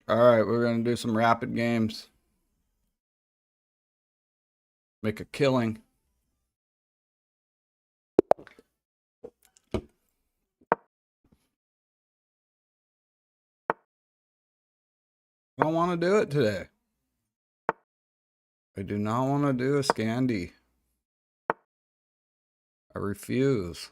All right, we're going to do some rapid games. Make a killing. I don't want to do it today. I do not want to do a Scandi. I refuse.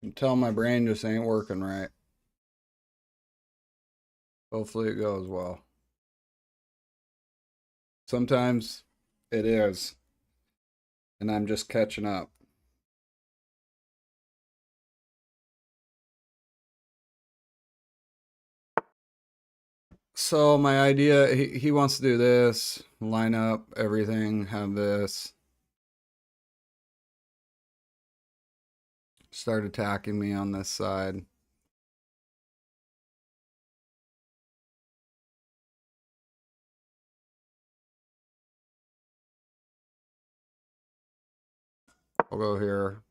Until my brain just ain't working right. Hopefully it goes well. Sometimes it is. And I'm just catching up. So my idea, he wants to do this, line up everything, have this. Start attacking me on this side. I'll go here.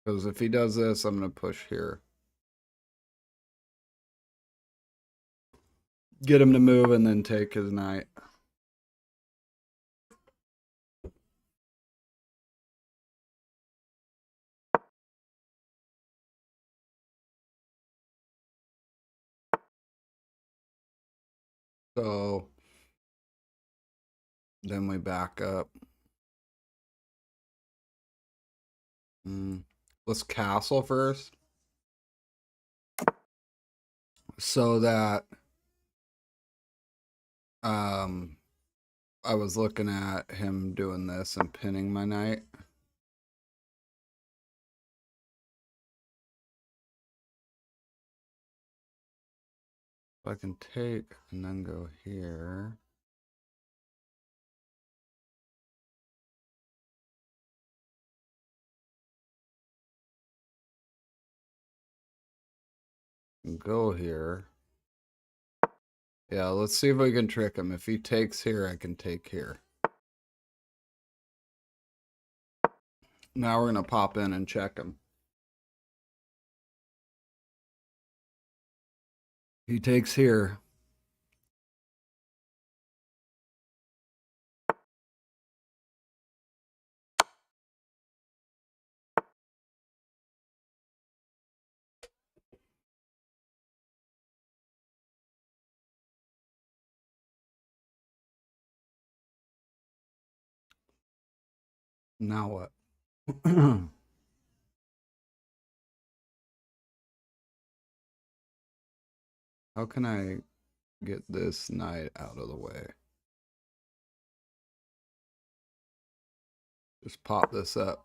Because if he does this, I'm going to push here. Get him to move and then take his knight. So then we back up. Let's castle first. So that I was looking at him doing this and pinning my knight. I can take and then go here. And go here. Yeah, let's see if we can trick him. If he takes here, I can take here. Now we're going to pop in and check him. He takes here. Now what? How can I get this knight out of the way? Just pop this up.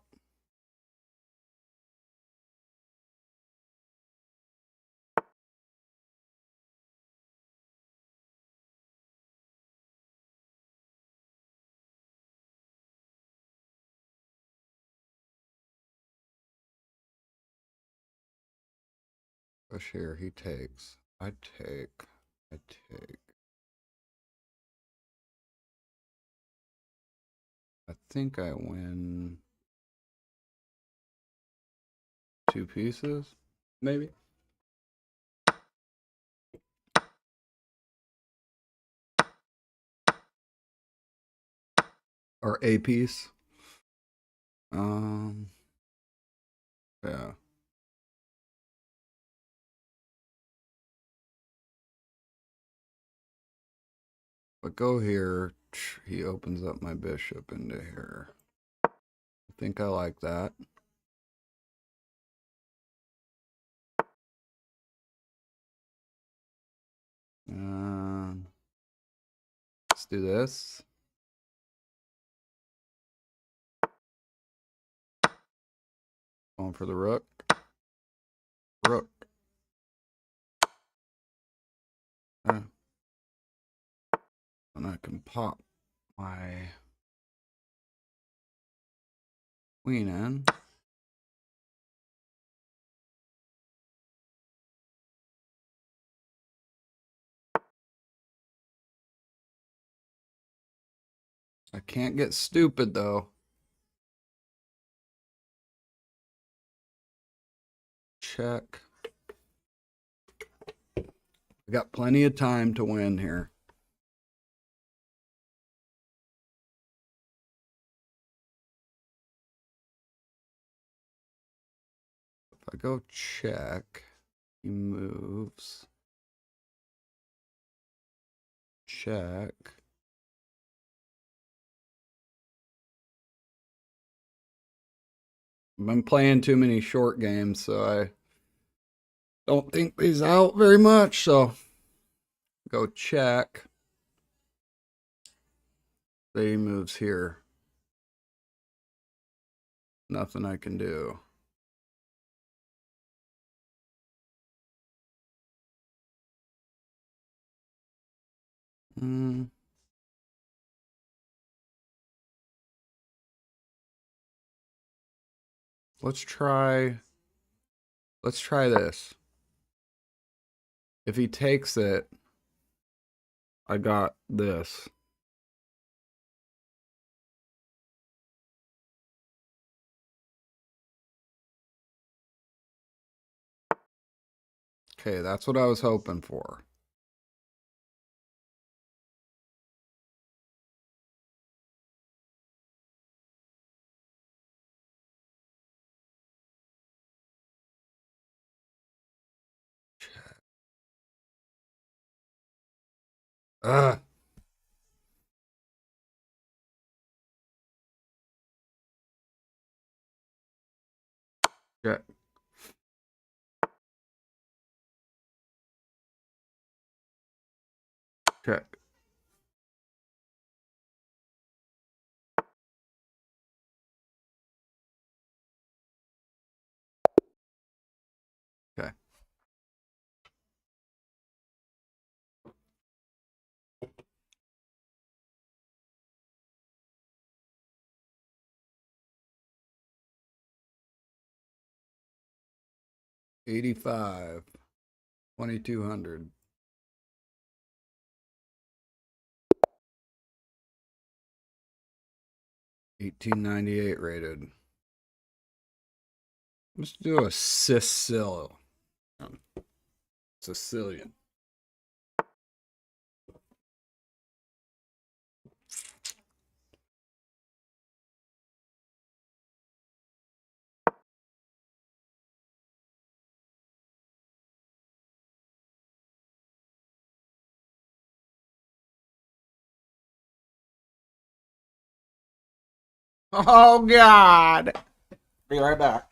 Push here, he takes. I take. I take. I think I win 2 pieces, maybe. Or a piece. Yeah. I go here, he opens up my bishop into here. I think I like that. Let's do this. Going for the rook. Rook. And I can pop my queen in. I can't get stupid though. Check. We got plenty of time to win here. If I go check, he moves. Check. I've been playing too many short games, so I don't think he's out very much. So go check. Then he moves here. Nothing I can do. Let's try this. If he takes it, I got this. Okay, that's what I was hoping for. Ugh. Check. Check. Okay. $85. 2,200. $18.98 rated. Let's do a Sicilian. Sicilian. Oh God. Be right back.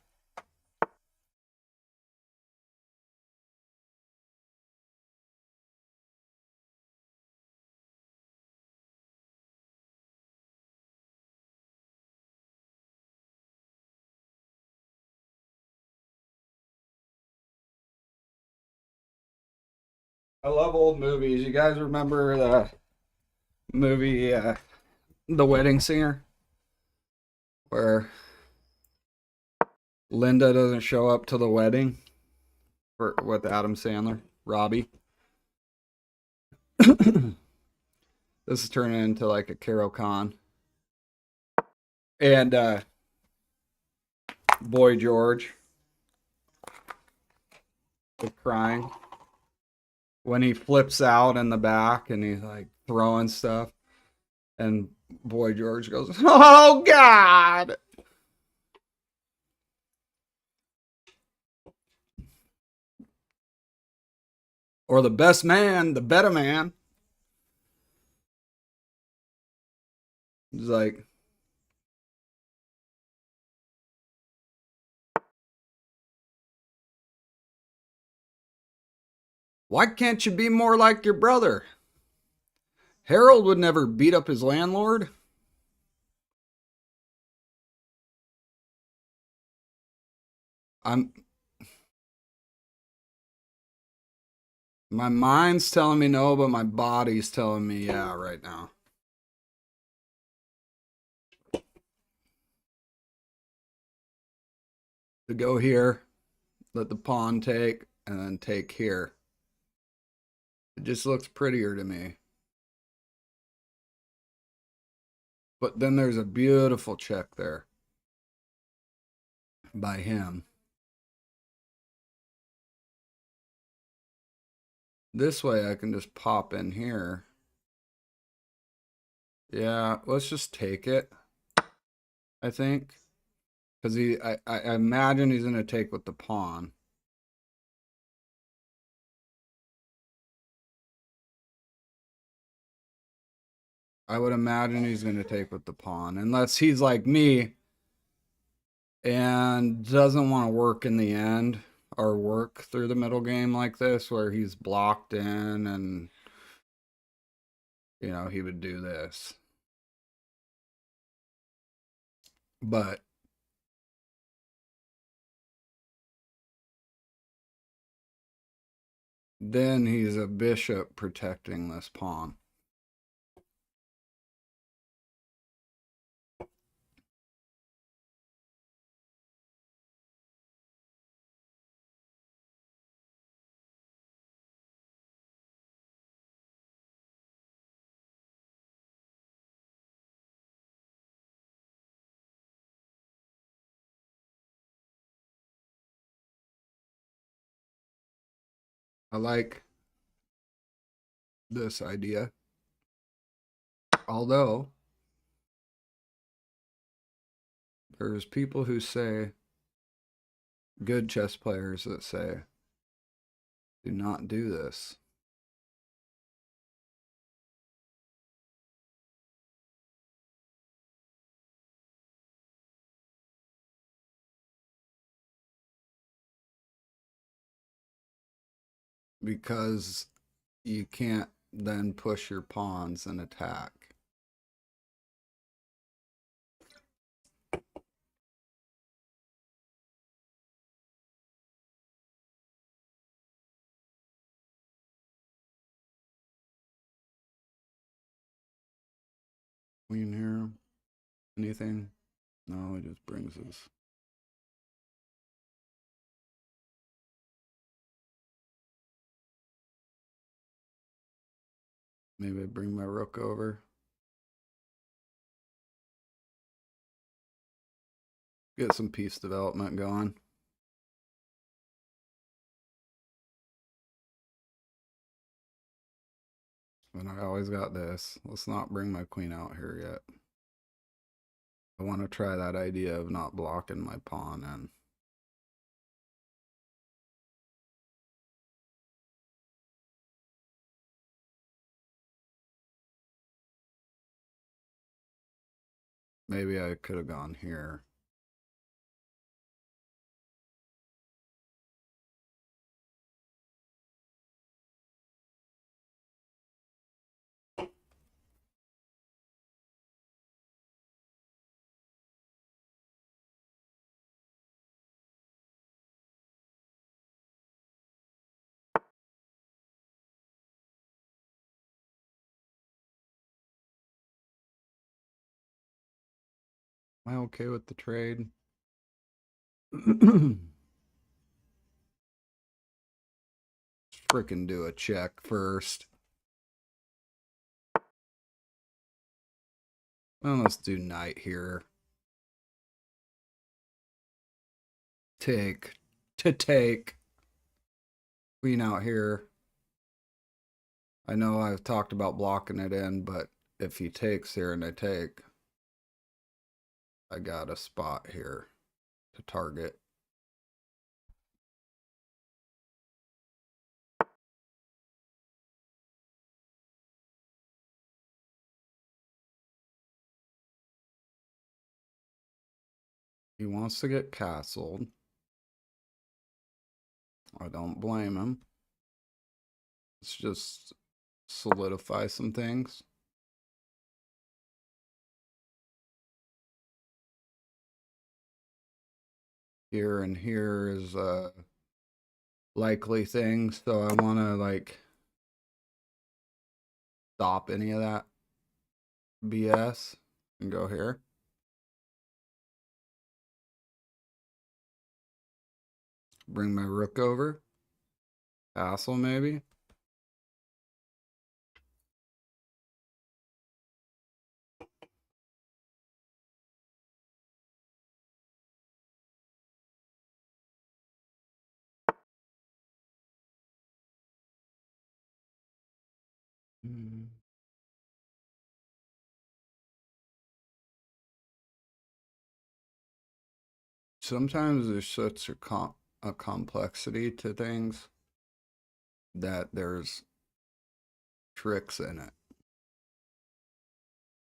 I love old movies. You guys remember the movie The Wedding Singer? Where Linda doesn't show up to the wedding with Adam Sandler, Robbie. This is turning into like a Carol Khan. And Boy George was crying when he flips out in the back and he's like throwing stuff. And Boy George goes, "Oh God." Or the best man, the better man. It's like, why can't you be more like your brother? Harold would never beat up his landlord. I'm My mind's telling me no, but my body's telling me yeah right now. To go here, let the pawn take, and then take here. It just looks prettier to me. But then there's a beautiful check there by him. This way I can just pop in here. Yeah, let's just take it, I think. Because I imagine he's going to take with the pawn. I would imagine he's going to take with the pawn. Unless he's like me and doesn't want to work in the end or work through the middle game like this where he's blocked in and, you know, he would do this. But then he's a bishop protecting this pawn. I like this idea. Although there's people who say, good chess players that say, do not do this. Because you can't then push your pawns and attack. Queen here. Anything? No, it just brings us. Maybe I bring my rook over. Get some piece development going. But I always got this. Let's not bring my queen out here yet. I want to try that idea of not blocking my pawn in. Maybe I could have gone here. Am I okay with the trade? Freaking do a check first. Well, let's do knight here. Take. To take. Queen out here. I know I've talked about blocking it in, but if he takes here and I take, I got a spot here to target. He wants to get castled. I don't blame him. Let's just solidify some things. Here and here is a likely thing, so I want to like stop any of that BS and go here. Bring my rook over. Castle maybe. Sometimes there's such a complexity to things that there's tricks in it.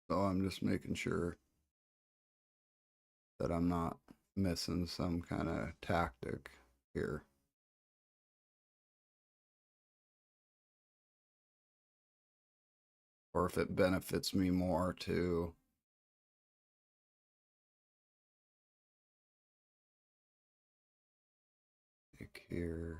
So I'm just making sure that I'm not missing some kind of tactic here. Or if it benefits me more to take here.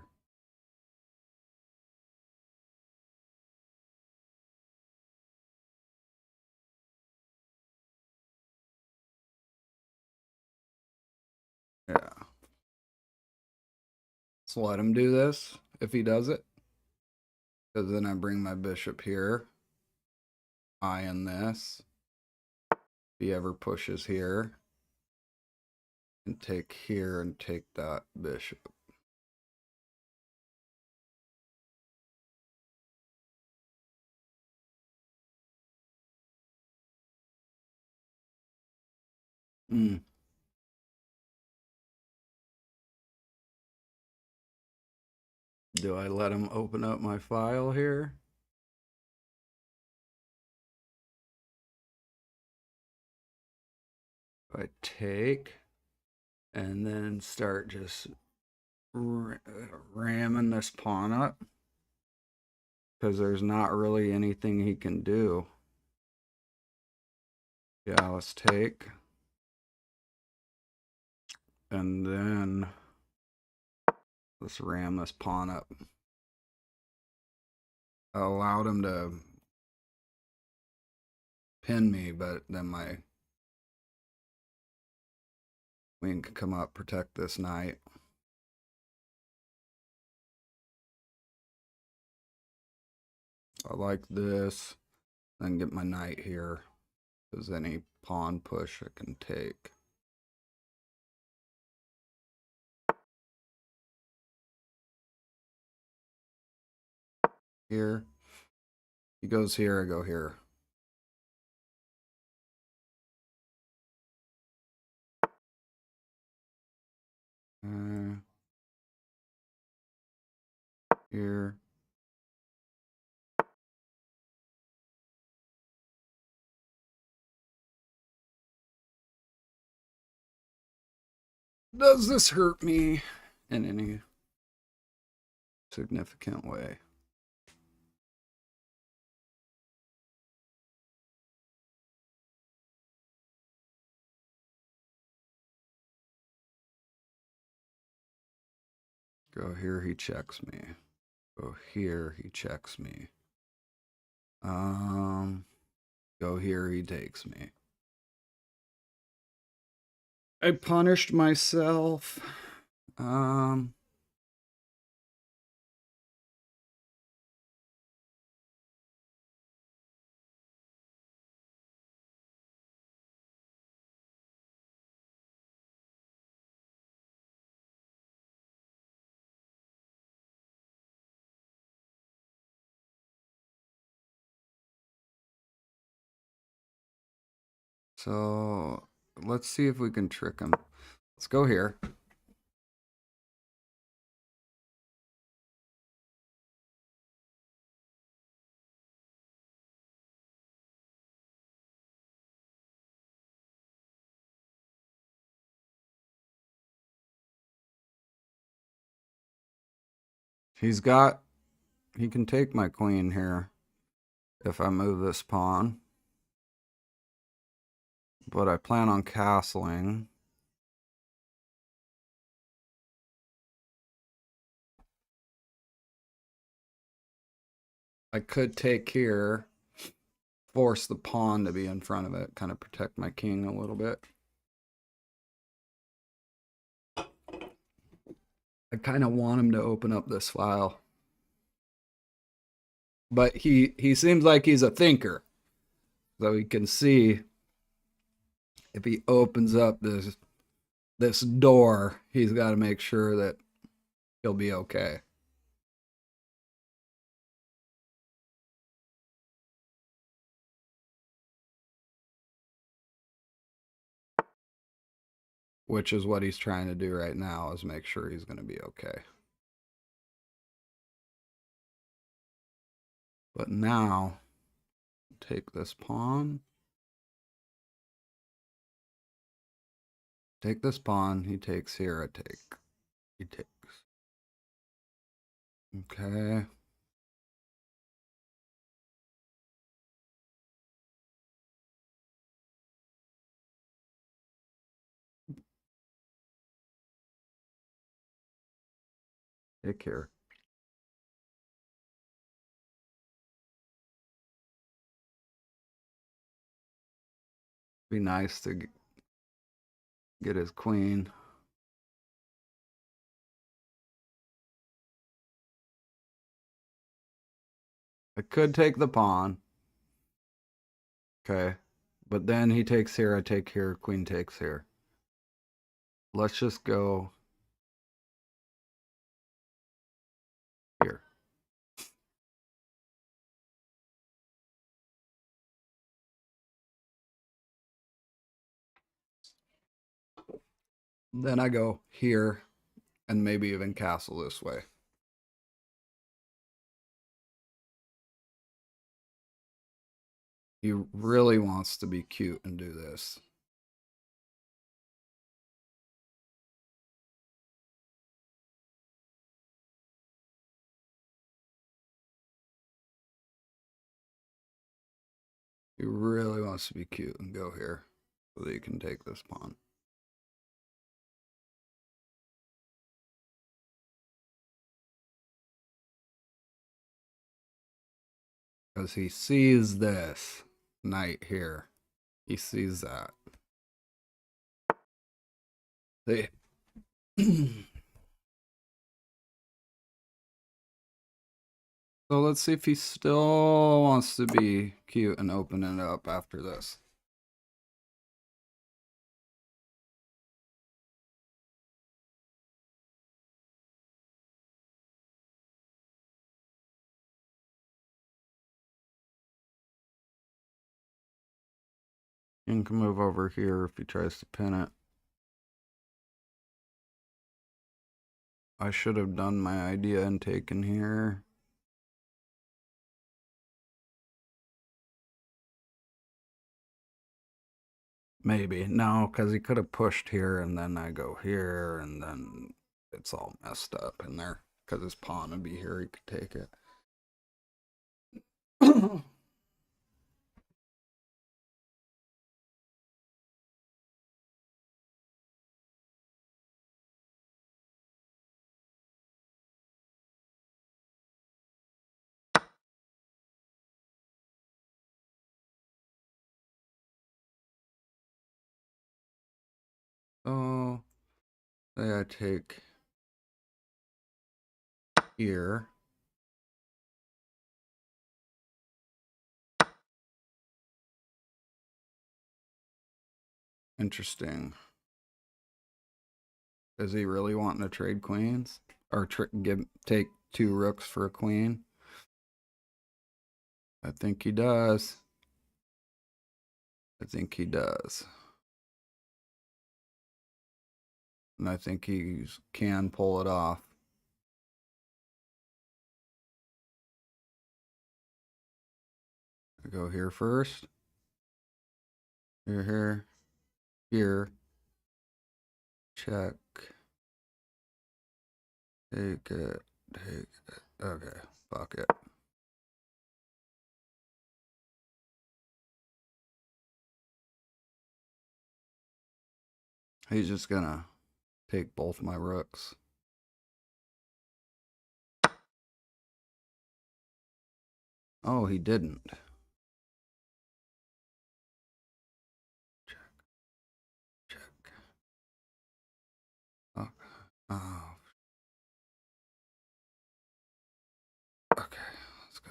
Yeah. Let's let him do this if he does it. Because then I bring my bishop here. Eyeing this. If he ever pushes here. And take here and take that bishop. Do I let him open up my file here? I take and then start just ramming this pawn up because there's not really anything he can do. Yeah, let's take. And then let's ram this pawn up. I allowed him to pin me, but then my queen can come up, protect this knight. I like this. Then get my knight here. Because any pawn push I can take. Here. He goes here, I go here. Here. Does this hurt me in any significant way? Go here, he checks me. Go here, he checks me. Go here, he takes me. I punished myself. So let's see if we can trick him. Let's go here. He can take my queen here if I move this pawn. But I plan on castling. I could take here, force the pawn to be in front of it, kind of protect my king a little bit. I kind of want him to open up this file. But he seems like he's a thinker. So he can see if he opens up this door, he's got to make sure that he'll be okay. Which is what he's trying to do right now, is make sure he's going to be okay. But now, take this pawn. Take this pawn. He takes here. I take. He takes. Okay. Take here. Be nice to get his queen. I could take the pawn. Okay. But then he takes here, I take here, queen takes here. Let's just go here. Then I go here and maybe even castle this way. He really wants to be cute and do this. He really wants to be cute and go here so that he can take this pawn. Because he sees this knight here. He sees that. They So let's see if he still wants to be cute and open it up after this. King can move over here if he tries to pin it. I should have done my idea and taken here. Maybe. No, because he could have pushed here and then I go here and then it's all messed up in there. Because his pawn would be here, he could take it. So, say I take here. Interesting. Is he really wanting to trade queens? Or take 2 rooks for a queen? I think he does. I think he does. And I think he can pull it off. I go here first. Here. Here. Check. Take it. Take it. Okay, fuck it. He's just gonna take both my rooks. Oh, he didn't. Check. Check. Oh. Oh. Okay, let's go.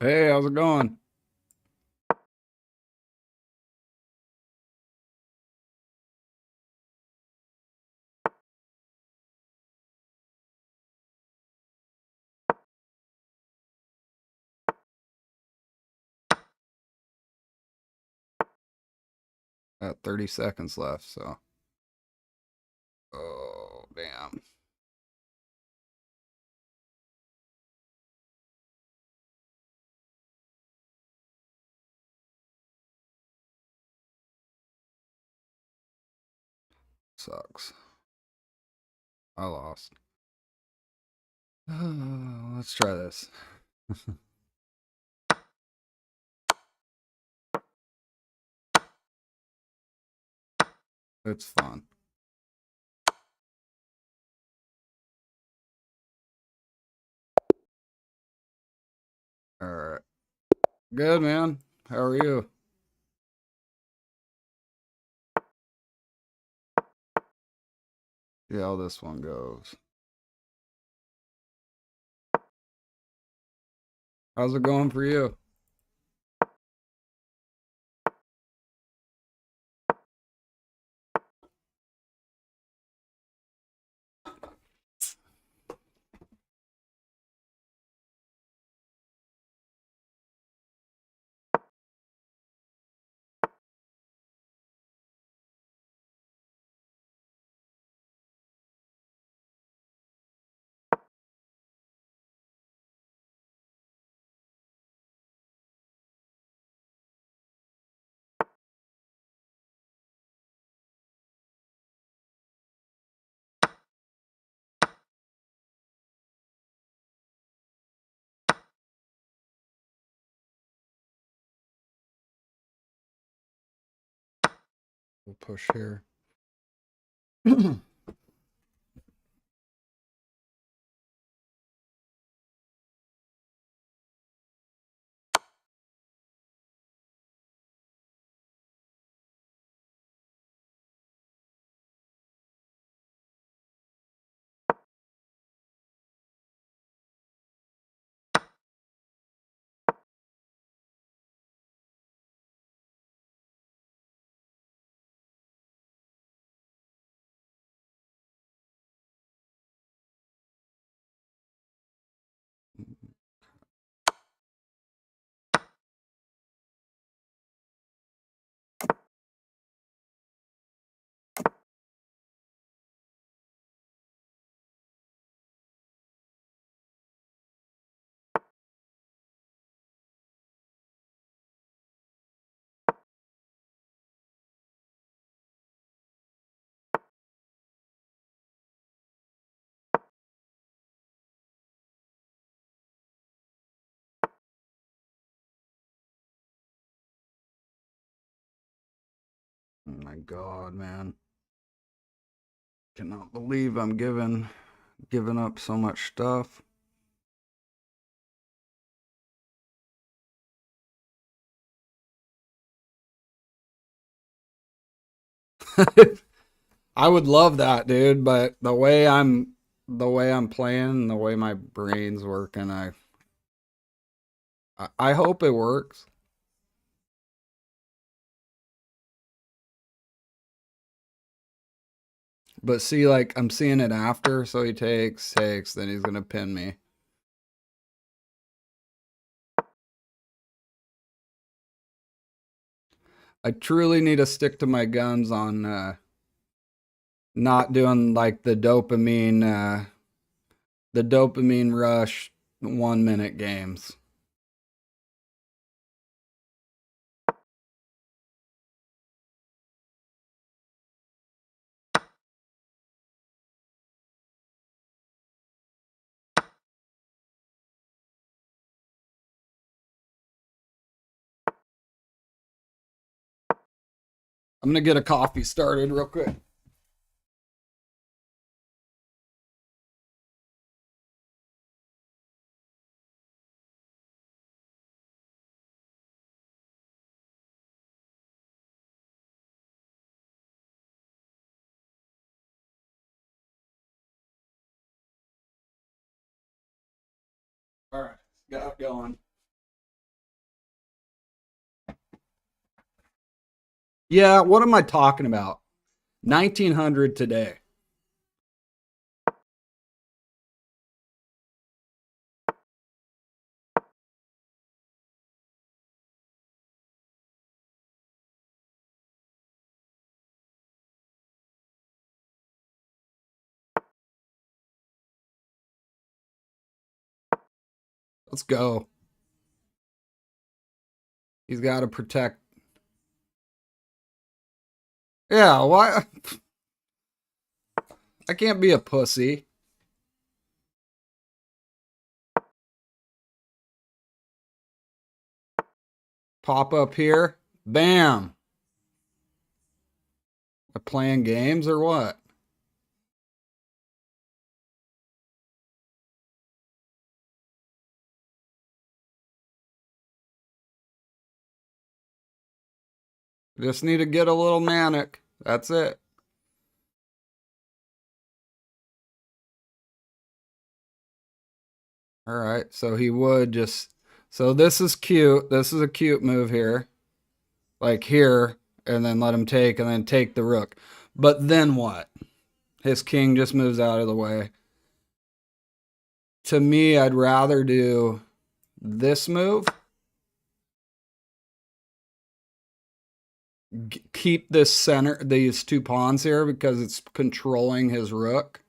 Hey, how's it going? Got 30 seconds left, so. Oh, damn. Sucks. I lost. Let's try this. It's fun. All right. Good, man. How are you? See how this one goes. How's it going for you? We'll push here. Oh my God, man. Cannot believe I'm giving up so much stuff. I would love that, dude, but the way I'm playing, the way my brain's working, I hope it works. But see, like I'm seeing it after, so he takes, then he's gonna pin me. I truly need to stick to my guns on not doing like the dopamine rush 1 minute games. I'm gonna get a coffee started real quick. All right, got it going. Yeah, what am I talking about? 1900 today. Let's go. He's got to protect. Yeah, why? I can't be a pussy. Pop up here. Bam. I playing games or what? Just need to get a little manic. That's it. All right. So he would just. So this is cute. This is a cute move here. Like here, and then let him take, and then take the rook. But then what? His king just moves out of the way. To me, I'd rather do this move. Keep this center, these two pawns here, because it's controlling his rook.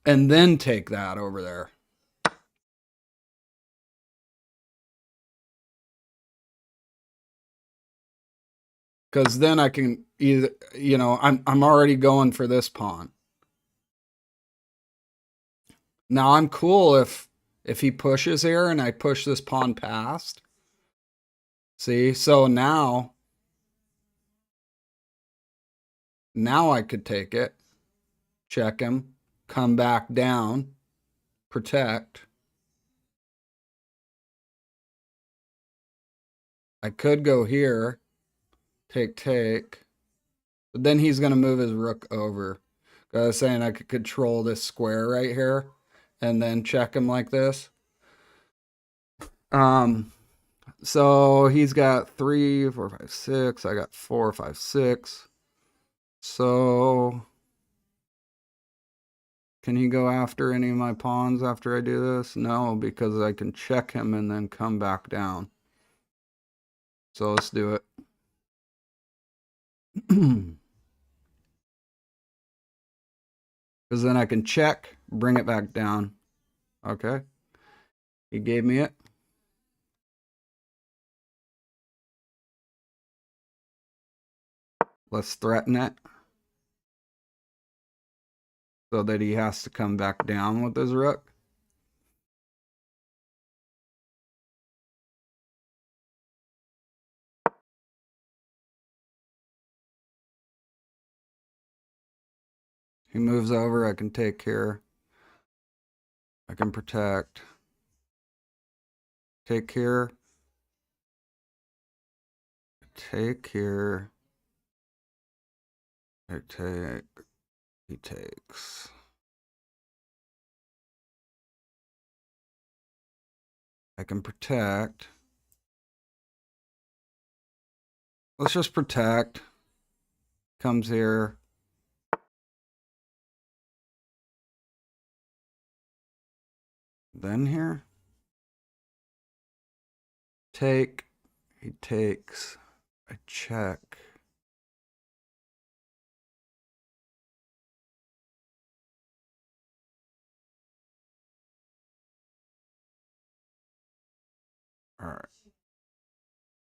And then take that over there. Because then I can either, I'm already going for this pawn. Now I'm cool if he pushes here and I push this pawn past. See, so now I could take it, check him, come back down, protect. I could go here, take. But then he's going to move his rook over. I was saying I could control this square right here and then check him like this. So he's got 3, 4, 5, 6. I got 4, 5, 6. So can he go after any of my pawns after I do this? No, because I can check him and then come back down. So let's do it. Because then I can check, bring it back down. Okay. He gave me it. Let's threaten it. So that he has to come back down with his rook. He moves over, I can take care. I can protect. Take care. Take care. I take, he takes. I can protect. Let's just protect. Comes here. Then here. Take. He takes. I check. All right.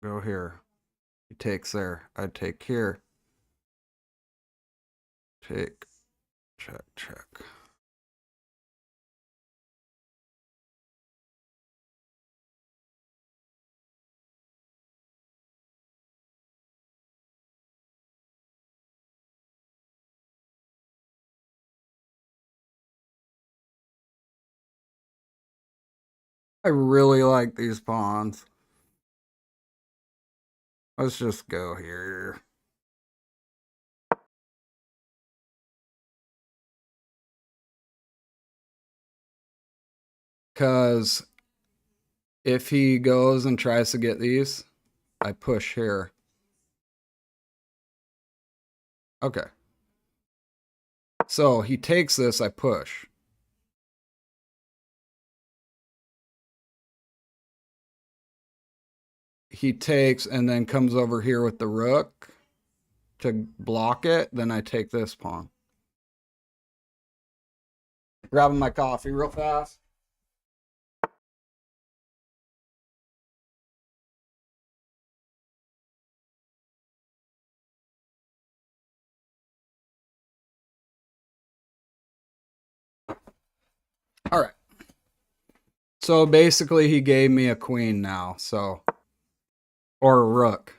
Go here. He takes there. I take here. Take. Check, check. I really like these pawns. Let's just go here. Because if he goes and tries to get these, I push here. Okay. So he takes this, I push. He takes and then comes over here with the rook to block it. Then I take this pawn. Grabbing my coffee real fast. All right. So basically he gave me a queen now, so, or a rook.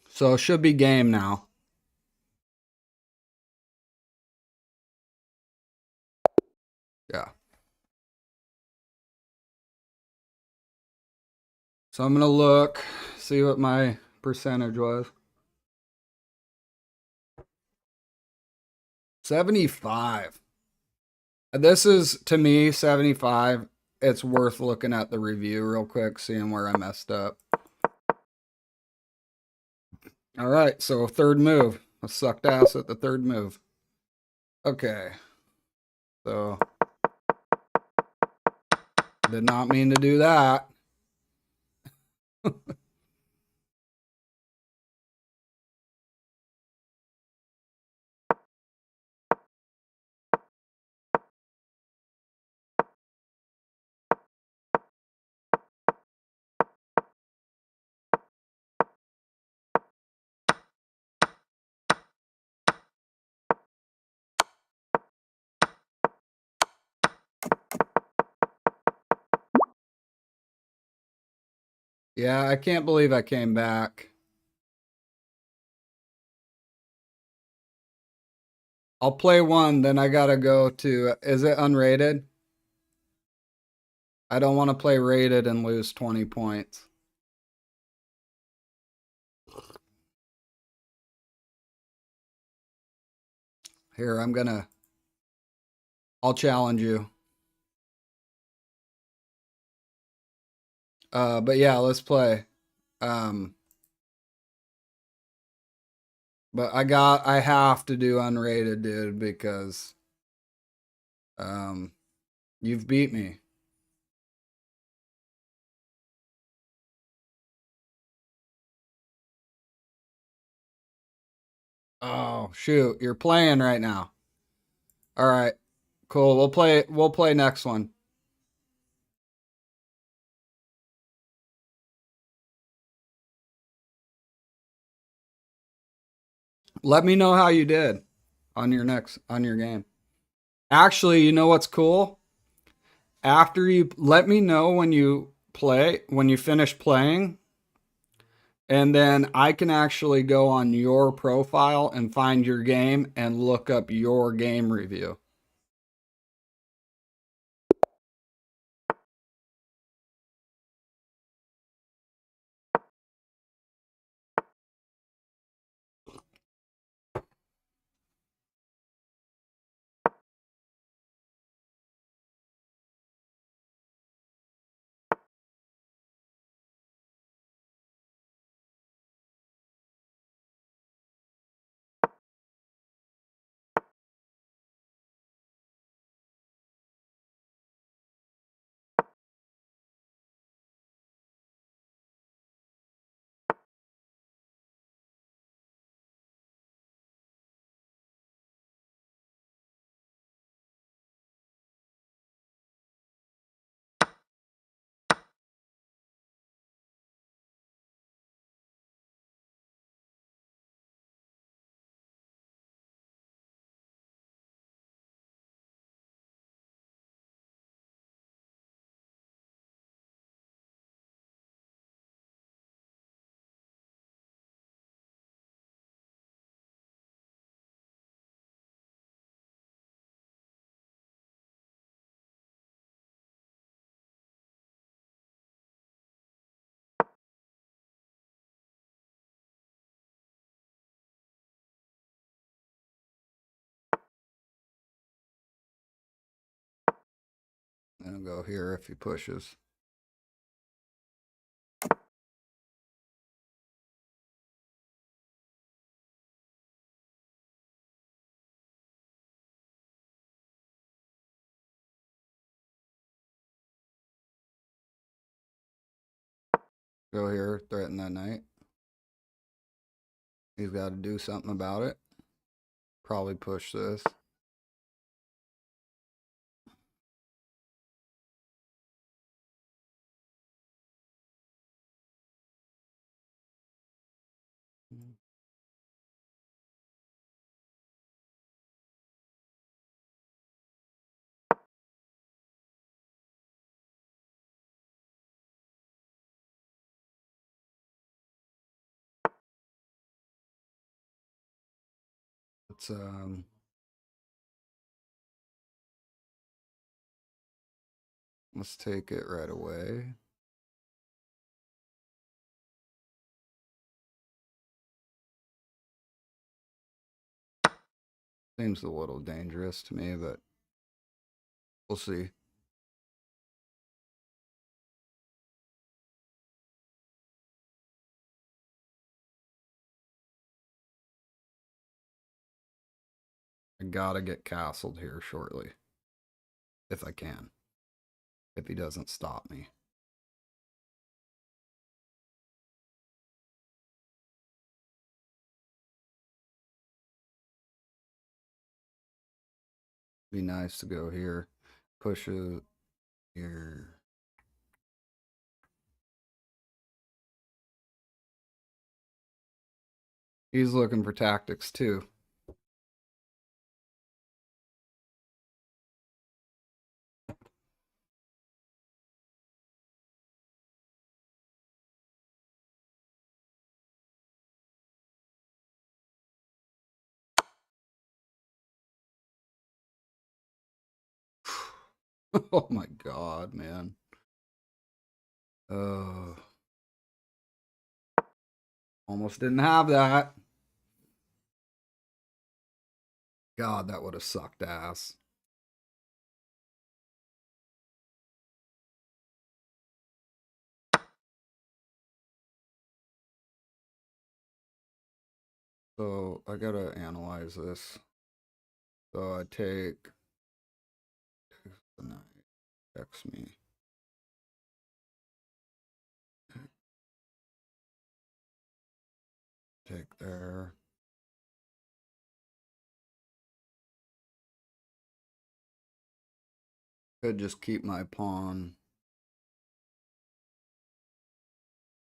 So it should be game now. Yeah. So I'm going to look, see what my percentage was. 75. This is, to me, 75. It's worth looking at the review real quick, seeing where I messed up. All right, so third move. I sucked ass at the third move. Okay. So, did not mean to do that. Yeah, I can't believe I came back. I'll play one, then I gotta go to, is it unrated? I don't want to play rated and lose 20 points. Here, I'll challenge you. But yeah, let's play. But I have to do unrated, dude, because you've beat me. Oh, shoot, you're playing right now. All right. Cool. We'll play next one. Let me know how you did on your game. Actually, you know what's cool? After you let me know when you finish playing, and then I can actually go on your profile and find your game and look up your game review. I'll go here if he pushes. Go here, threaten that knight. He's got to do something about it. Probably push this. Let's let's take it right away. Seems a little dangerous to me, but we'll see. I gotta get castled here shortly. If I can. If he doesn't stop me. Be nice to go here. Push it here. He's looking for tactics too. Oh my god, man. Almost didn't have that. God, that would have sucked ass. So I gotta analyze this. So I take the knight, checks me. Take there. Could just keep my pawn.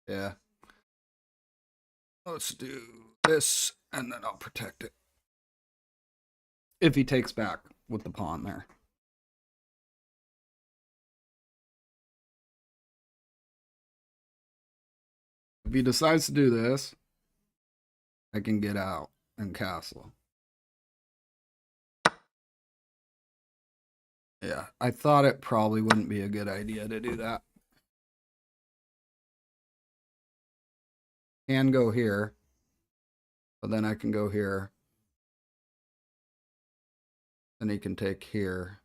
Yeah. Let's do this, and then I'll protect it. If he takes back with the pawn there. If he decides to do this, I can get out and castle. Yeah, I thought it probably wouldn't be a good idea to do that. Can go here, but then I can go here. Then he can take here.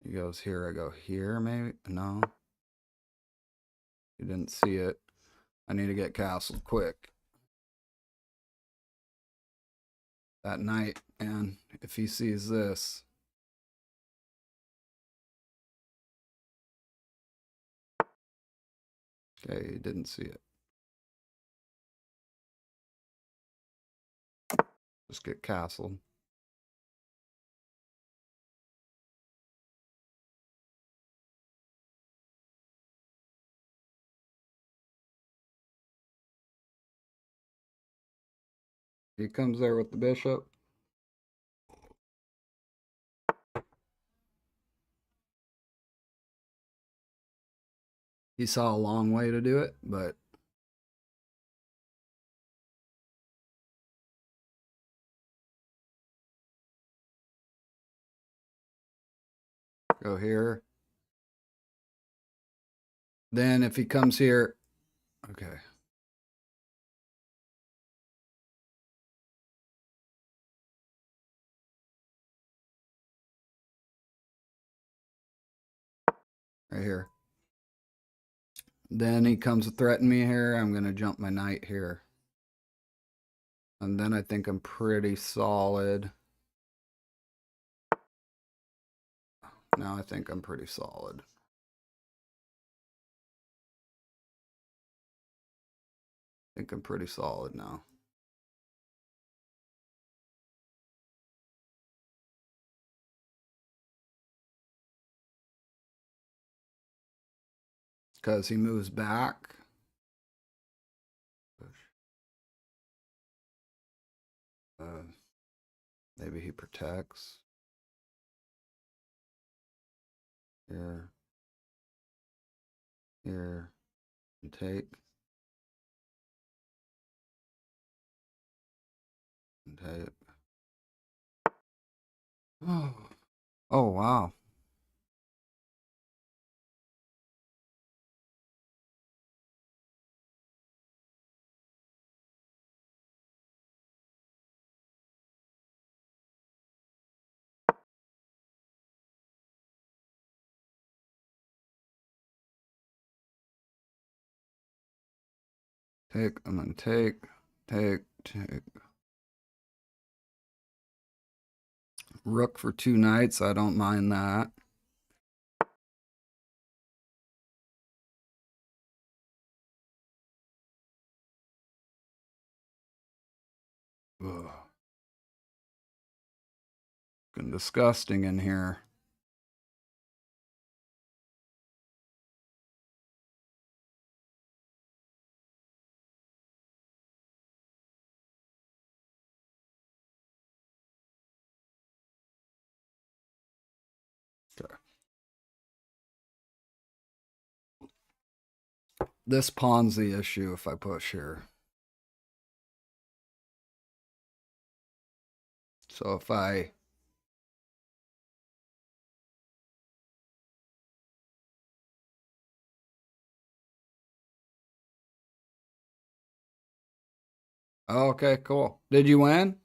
He goes here, I go here, maybe? No. You didn't see it. I need to get castled quick. That knight, and if he sees this. Okay, he didn't see it. Just get castled. He comes there with the bishop. He saw a long way to do it, but go here. Then if he comes here, okay. right here. Then he comes to threaten me here. I'm going to jump my knight here. And then I think I'm pretty solid. Now I think I'm pretty solid. I think I'm pretty solid now. Because he moves back. Maybe he protects. Here. Here. And take. And take. Oh. Oh, wow. Take. I'm going to take. Take. Take. Rook for 2 knights. I don't mind that. Ugh. Fucking disgusting in here. Okay. This pawn's the issue if I push here. So if I okay, cool. Did you win?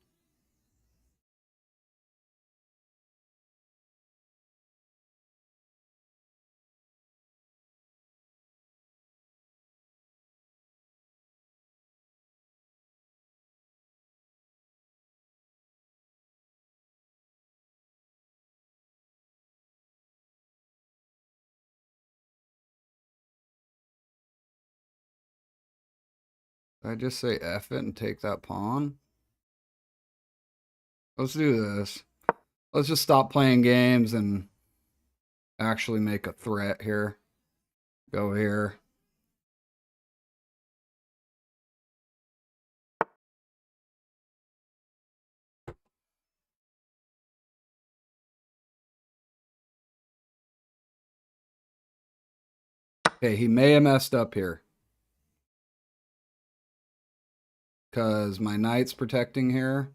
Did I just say F it and take that pawn? Let's do this. Let's just stop playing games and actually make a threat here. Go here. Okay, he may have messed up here. Because my knight's protecting here.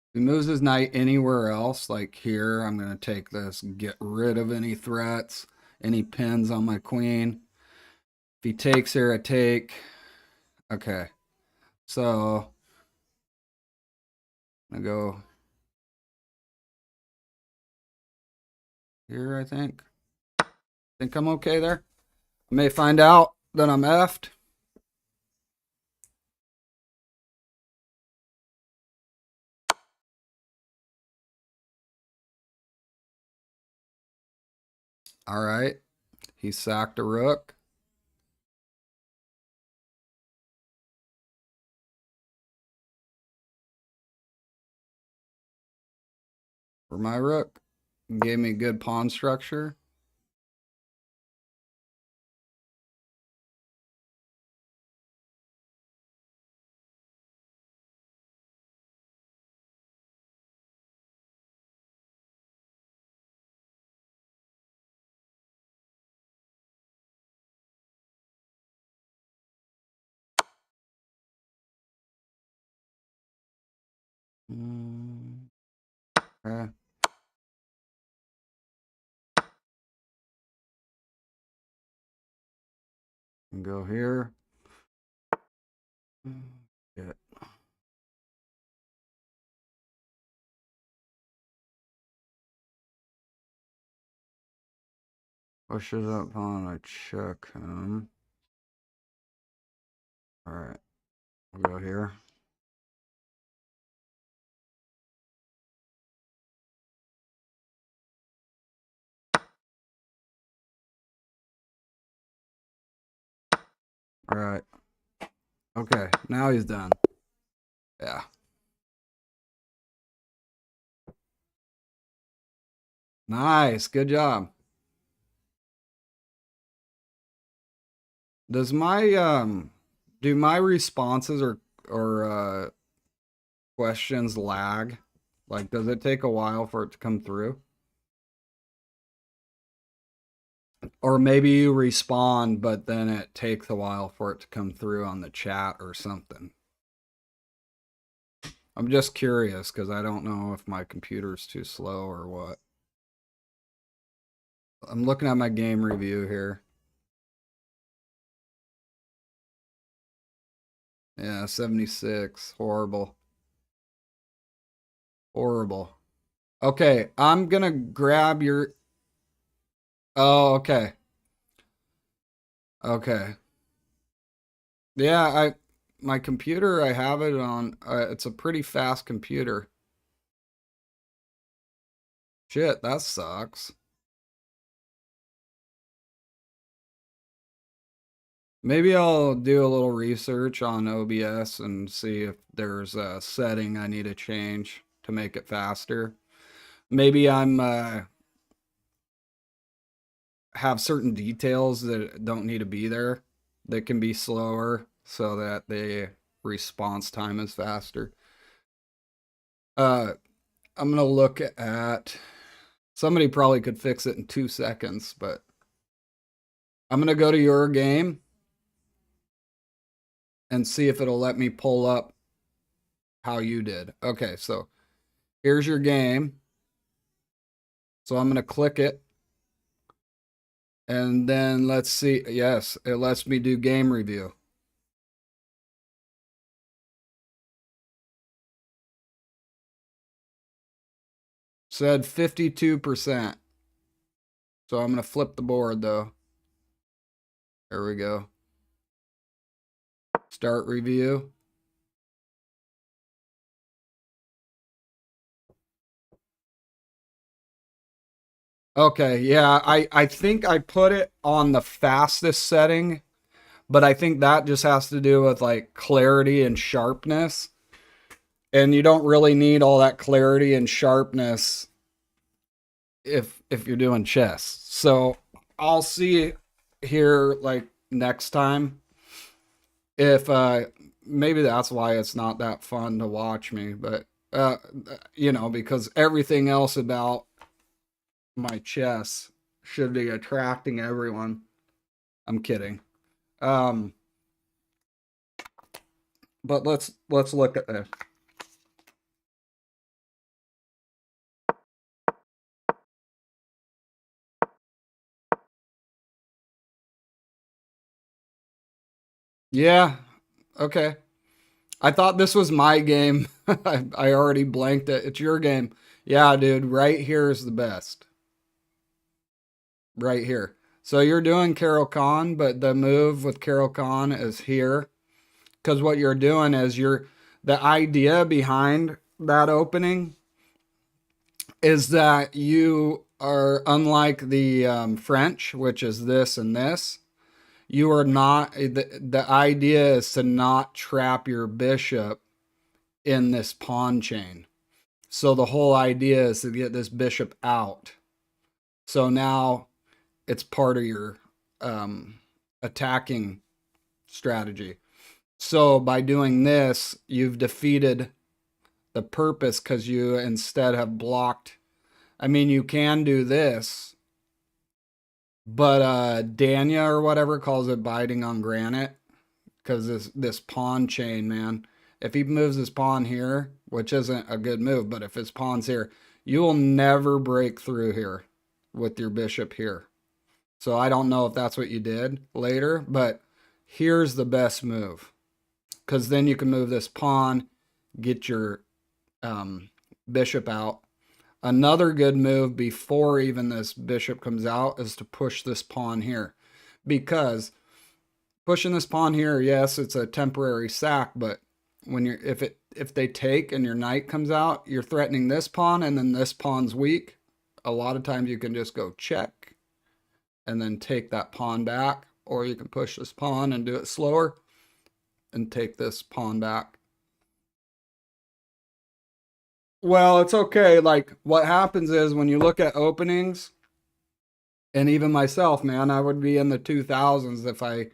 If he moves his knight anywhere else, like here, I'm going to take this, get rid of any threats, any pins on my queen. If he takes here, I take. Okay. So, I'm going to go here, I think. Think I'm okay there. I may find out that I'm effed. All right. He sacked a rook. For my rook. Gave me good pawn structure. Okay. And go here. Yeah. Pushes up on I check him. Alright. We'll go here. Alright. Okay, now he's done. Yeah. Nice. Good job. Does my do my responses or questions lag? Like, does it take a while for it to come through? Or maybe you respond, but then it takes a while for it to come through on the chat or something. I'm just curious because I don't know if my computer's too slow or what. I'm looking at my game review here. Yeah, 76. Horrible. Horrible. Okay, I'm gonna grab your... Oh, okay. Okay. Yeah, my computer, I have it on... it's a pretty fast computer. Shit, that sucks. Maybe I'll do a little research on OBS and see if there's a setting I need to change to make it faster. Maybe I'm have certain details that don't need to be there that can be slower so that the response time is faster. I'm gonna look at... Somebody probably could fix it in 2 seconds, but I'm gonna go to your game and see if it'll let me pull up how you did. Okay, so here's your game. So I'm going to click it. And then let's see. Yes, it lets me do game review. Said 52%. So I'm going to flip the board though. There we go. Start review. Okay, yeah, I think I put it on the fastest setting, but I think that just has to do with like clarity and sharpness. And you don't really need all that clarity and sharpness if you're doing chess. So I'll see here like next time if maybe that's why it's not that fun to watch me, but you know, because everything else about my chess should be attracting everyone. I'm kidding. But let's look at this. Yeah. Okay. I thought this was my game. I already blanked it. It's your game. Yeah, dude. Right here is the best. Right here. So you're doing Caro-Kann, but the move with Caro-Kann is here. Because what you're doing is the idea behind that opening is that you are unlike the French, which is this and this. You are not, the idea is to not trap your bishop in this pawn chain. So the whole idea is to get this bishop out. So now it's part of your attacking strategy. So by doing this, you've defeated the purpose because you instead have blocked. I mean, you can do this, but Danya or whatever calls it biting on granite because this pawn chain, man. if he moves his pawn here, which isn't a good move, but if his pawn's here, you will never break through here with your bishop here. So I don't know if that's what you did later, but here's the best move. Because then you can move this pawn, get your bishop out. Another good move before even this bishop comes out is to push this pawn here. Because pushing this pawn here, yes, it's a temporary sack, but when you're if they take and your knight comes out, you're threatening this pawn, and then this pawn's weak. A lot of times you can just go check and then take that pawn back, or you can push this pawn and do it slower and take this pawn back. Well, it's okay. Like, what happens is when you look at openings, and even myself, man, I would be in the 2000s if I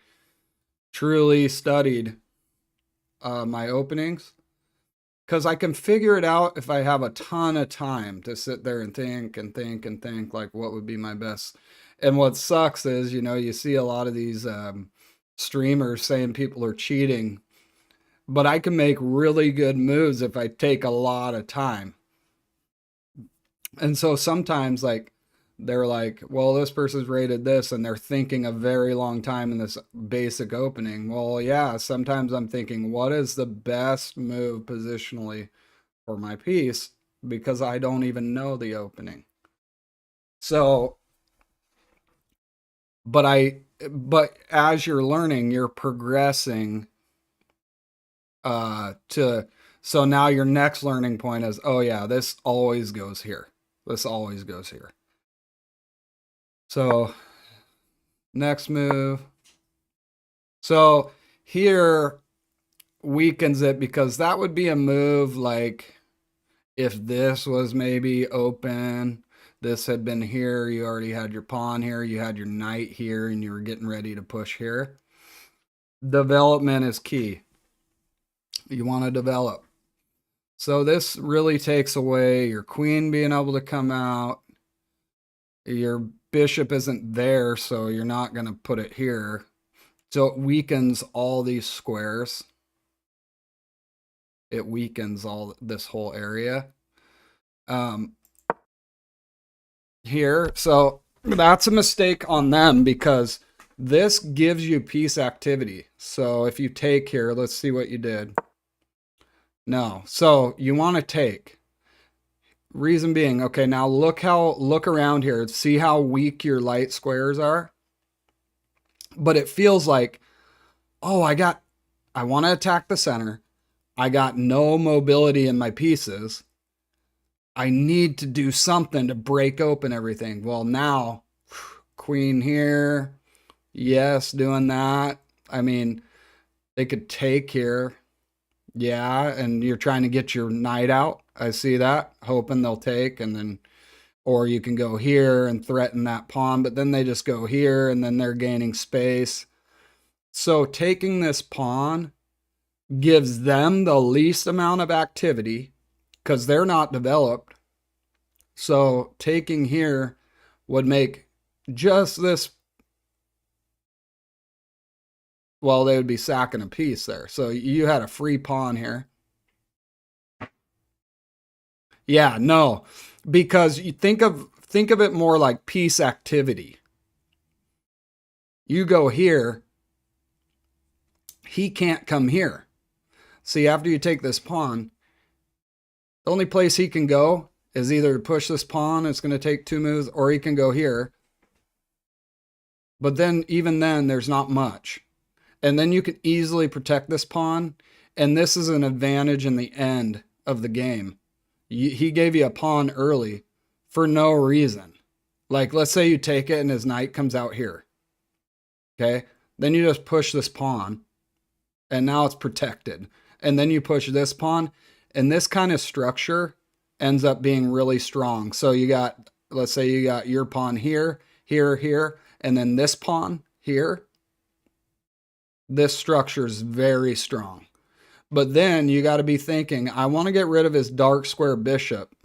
truly studied my openings, because I can figure it out if I have a ton of time to sit there and think and think and think, like what would be my best. And what sucks is, you know, you see a lot of these streamers saying people are cheating, but I can make really good moves if I take a lot of time. And so sometimes, like, they're like, well, this person's rated this, and they're thinking a very long time in this basic opening. Well, yeah, sometimes I'm thinking, what is the best move positionally for my piece? Because I don't even know the opening. So, but as you're learning, you're progressing so now your next learning point is, oh yeah, this always goes here. This always goes here. So next move. So here weakens it, because that would be a move like if this was maybe open, this had been here, you already had your pawn here, you had your knight here, and you were getting ready to push here. Development is key. You want to develop. So this really takes away your queen being able to come out. Your bishop isn't there, so you're not going to put it here. So it weakens all these squares. It weakens all this whole area. Here, so that's a mistake on them, because this gives you piece activity. So if you take here, let's see what you did. No, so you want to take. Reason being, okay, now look around here. See how weak your light squares are? But it feels like, oh, I want to attack the center. I got no mobility in my pieces. I need to do something to break open everything. Well, now, queen here. Yes, doing that. I mean, they could take here. Yeah, and you're trying to get your knight out. I see that, hoping they'll take, and then, or you can go here and threaten that pawn, but then they just go here, and then they're gaining space. So taking this pawn gives them the least amount of activity, because they're not developed. So taking here would make just this, well, they would be sacking a piece there. So you had a free pawn here. Yeah, no, because you think of it more like piece activity. You go here, he can't come here. See, after you take this pawn, the only place he can go is either to push this pawn, it's going to take 2 moves, or he can go here. But then, even then, there's not much. And then you can easily protect this pawn, and this is an advantage in the end of the game. He gave you a pawn early for no reason. Like, let's say you take it and his knight comes out here. Okay? Then you just push this pawn, and now it's protected. And then you push this pawn, and this kind of structure ends up being really strong. So you got, let's say you got your pawn here, here, here, and then this pawn here. This structure is very strong. But then you got to be thinking, I want to get rid of his dark square bishop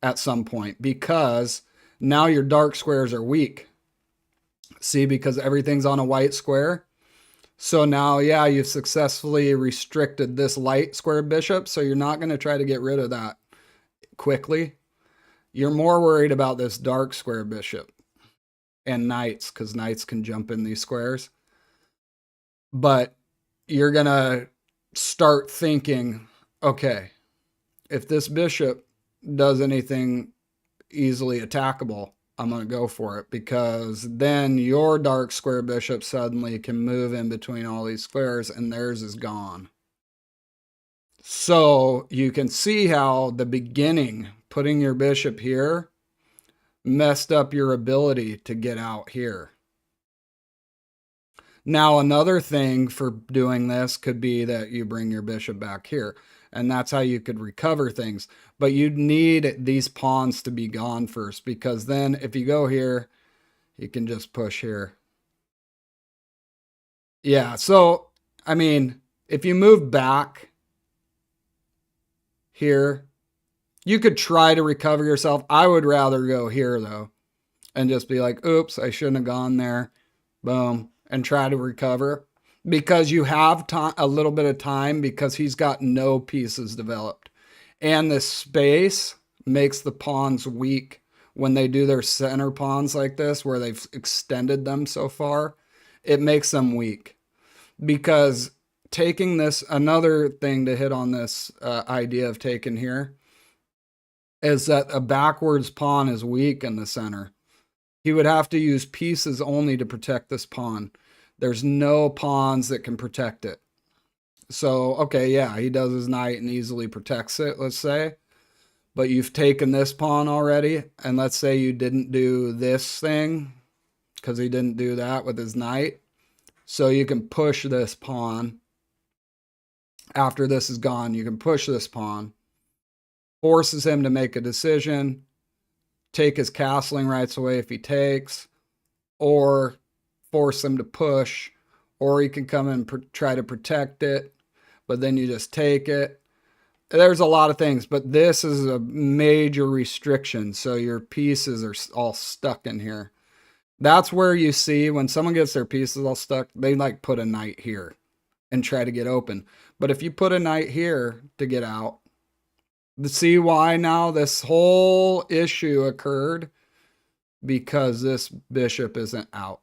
at some point, because now your dark squares are weak. See, because everything's on a white square. So now, yeah, you've successfully restricted this light square bishop, so you're not going to try to get rid of that quickly. You're more worried about this dark square bishop and knights, because knights can jump in these squares. But you're going to start thinking, okay, if this bishop does anything easily attackable, I'm going to go for it, because then your dark square bishop suddenly can move in between all these squares and theirs is gone. So you can see how the beginning, putting your bishop here, messed up your ability to get out here. Now, another thing for doing this could be that you bring your bishop back here, and that's how you could recover things. But you'd need these pawns to be gone first, because then if you go here, you can just push here. Yeah, so, I mean, if you move back here, you could try to recover yourself. I would rather go here, though, and just be like, oops, I shouldn't have gone there. Boom. And try to recover, because you have a little bit of time, because he's got no pieces developed. And the space makes the pawns weak when they do their center pawns like this, where they've extended them so far. It makes them weak, because taking this, another thing to hit on this idea of taking here, is that a backwards pawn is weak in the center. He would have to use pieces only to protect this pawn. There's no pawns that can protect it. So, okay, yeah, he does his knight and easily protects it, let's say. But you've taken this pawn already, and let's say you didn't do this thing, because he didn't do that with his knight. So you can push this pawn. After this is gone, you can push this pawn. Forces him to make a decision. Take his castling rights away if he takes. Or force him to push, or he can come and try to protect it, but then you just take it. There's a lot of things, but this is a major restriction, so your pieces are all stuck in here. That's where you see when someone gets their pieces all stuck, they like put a knight here and try to get open. But if you put a knight here to get out, see why now this whole issue occurred? Because this bishop isn't out.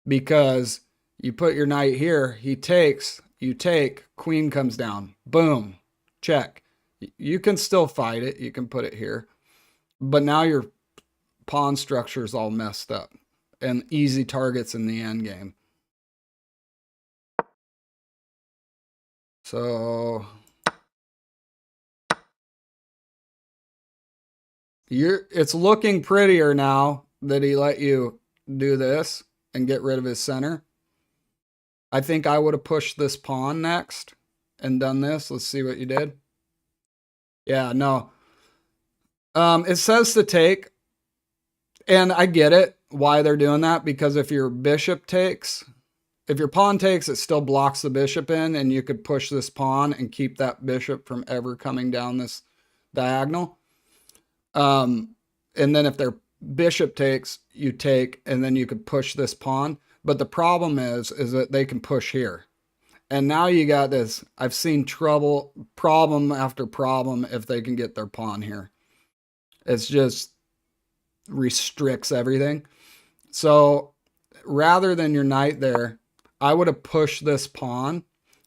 Because you put your knight here, he takes, you take, queen comes down, boom, check. You can still fight it, you can put it here, but now your pawn structure is all messed up and easy targets in the end game. So it's looking prettier now that he let you do this and get rid of his center. I think I would have pushed this pawn next and done this. Let's see what you did. Yeah, no. It says to take, and I get it, why they're doing that, because if your bishop takes, if your pawn takes, it still blocks the bishop in, and you could push this pawn and keep that bishop from ever coming down this diagonal. And then if their bishop takes, you take, and then you could push this pawn. But the problem is that they can push here. And now you got this, I've seen problem after problem if they can get their pawn here. It's just restricts everything. So rather than your knight there, I would have pushed this pawn,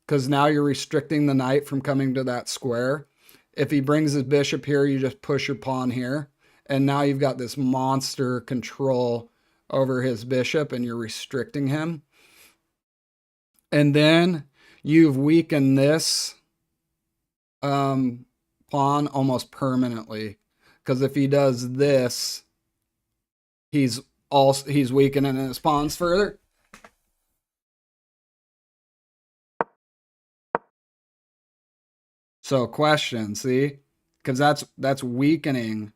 because now you're restricting the knight from coming to that square. If he brings his bishop here, you just push your pawn here. And now you've got this monster control over his bishop, and you're restricting him. And then you've weakened this pawn almost permanently, because if he does this, he's weakening his pawns further. So question, see? Because that's weakening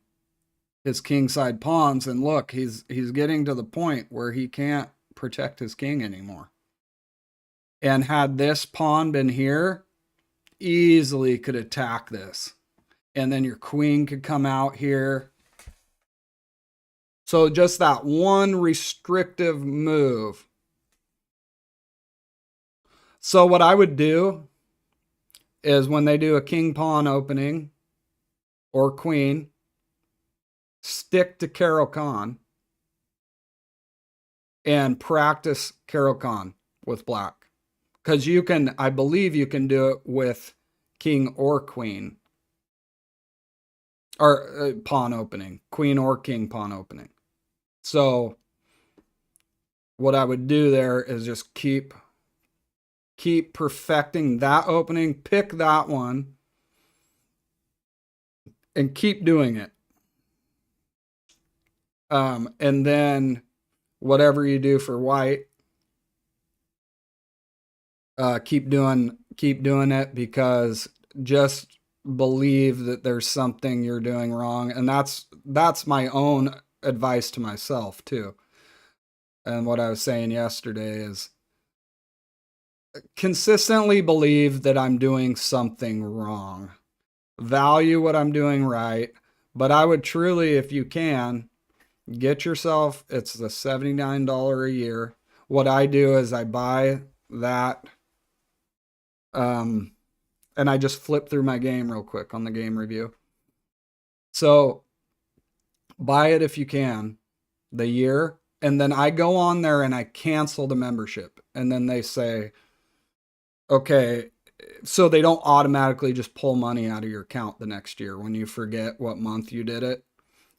his kingside pawns, and look, he's getting to the point where he can't protect his king anymore. And had this pawn been here, easily could attack this. And then your queen could come out here. So just that one restrictive move So what I would do is when they do a king pawn opening or queen, stick to Caro-Kann and practice Caro-Kann with black. Because you can, I believe you can do it with king or queen. Or pawn opening. Queen or king pawn opening. So what I would do there is just keep perfecting that opening. Pick that one. And keep doing it. And then whatever you do for white, keep doing it, because just believe that there's something you're doing wrong. And that's my own advice to myself too. And what I was saying yesterday is consistently believe that I'm doing something wrong. Value what I'm doing right. But I would truly, if you can, get yourself, it's the $79 a year. What I do is I buy that, and I just flip through my game real quick on the game review. So buy it if you can, the year, and then I go on there and I cancel the membership. And then they say, okay, so they don't automatically just pull money out of your account the next year when you forget what month you did it.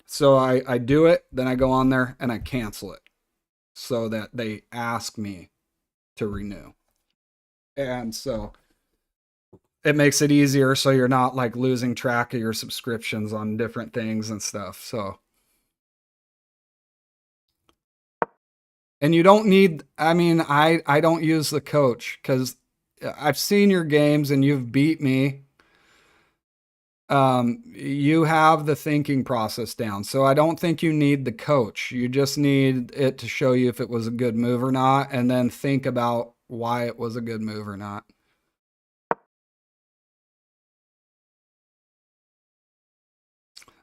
So I do it, then I go on there and I cancel it so that they ask me to renew. And so it makes it easier, so you're not like losing track of your subscriptions on different things and stuff. So, and you don't need, I mean, I don't use the coach because I've seen your games and you've beat me. You have the thinking process down. So I don't think you need the coach. You just need it to show you if it was a good move or not, and then think about why it was a good move or not.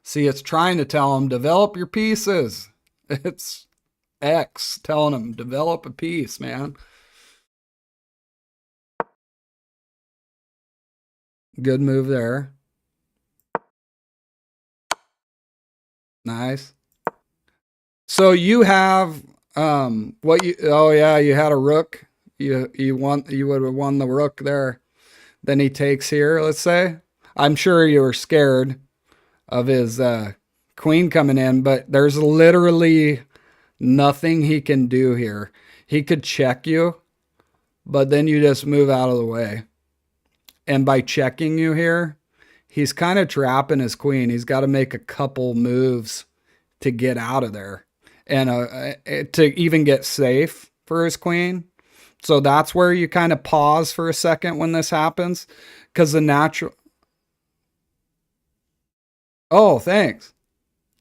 See, it's trying to tell them, develop your pieces. It's X telling them, develop a piece, man. Good move there. Nice. So you have what you, oh yeah, you had a rook. You would have won the rook there. Then he takes here, let's say. I'm sure you were scared of his queen coming in, but there's literally nothing he can do here. He could check you, but then you just move out of the way. And by checking you here, he's kind of trapping his queen. He's got to make a couple moves to get out of there and to even get safe for his queen. So that's where you kind of pause for a second when this happens, because the natural... Oh, thanks.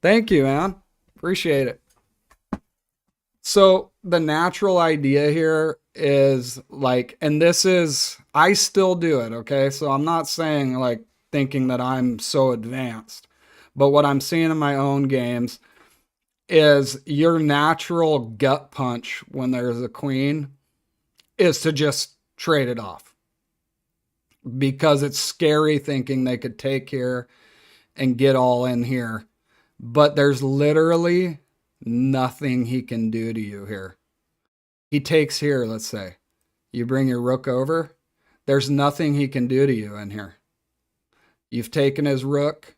Thank you, man. Appreciate it. So the natural idea here is like, and this is, I still do it, okay? So I'm not saying like thinking that I'm so advanced, but what I'm seeing in my own games is your natural gut punch when there's a queen is to just trade it off, because it's scary thinking they could take here and get all in here, but there's literally nothing he can do to you here. He takes here, let's say. You bring your rook over. There's nothing he can do to you in here. You've taken his rook.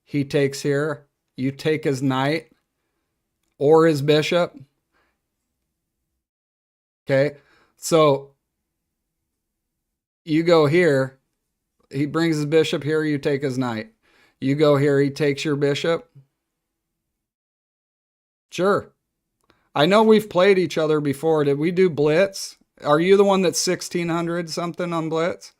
He takes here. You take his knight or his bishop. Okay, so you go here. He brings his bishop here. You take his knight. You go here. He takes your bishop. Sure. I know we've played each other before. Did we do Blitz? Are you the one that's 1600 something on Blitz?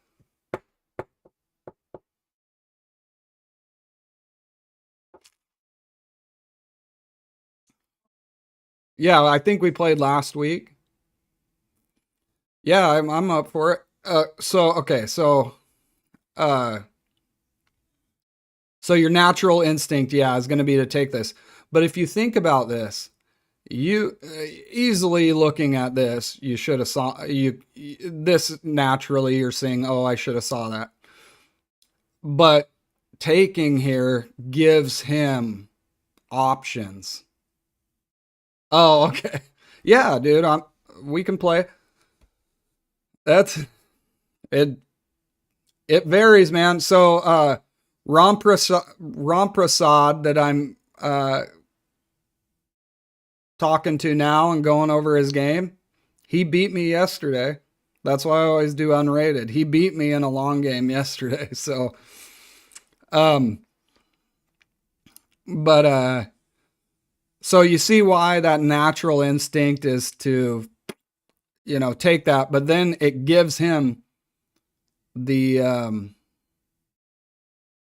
Yeah, I think we played last week. Yeah, I'm up for it. Okay, so your natural instinct, yeah, is going to be to take this. But if you think about this, You easily looking at this, you should have saw this naturally. You're saying, "Oh, I should have saw that," but taking here gives him options. Oh, okay. Yeah, dude. We can play. That's it. It varies, man. So, Ramprasad that I'm talking to now and going over his game, he beat me yesterday. That's why I always do unrated. He beat me in a long game yesterday. So, um, but so you see why that natural instinct is to, take that, but then it gives him the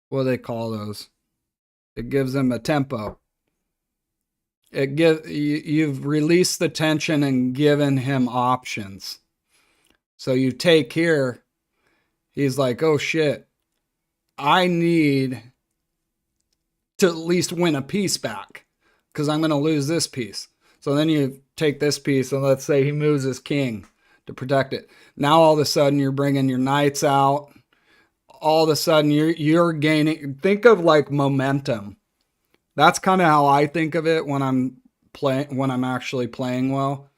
what do they call those? It gives him a tempo. You've released the tension and given him options. So you take here, he's like, "Oh shit, I need to at least win a piece back because I'm going to lose this piece." So then you take this piece, and let's say he moves his king to protect it. Now all of a sudden you're bringing your knights out. All of a sudden you're gaining. Think of like momentum. That's kind of how I think of it when I'm actually playing well.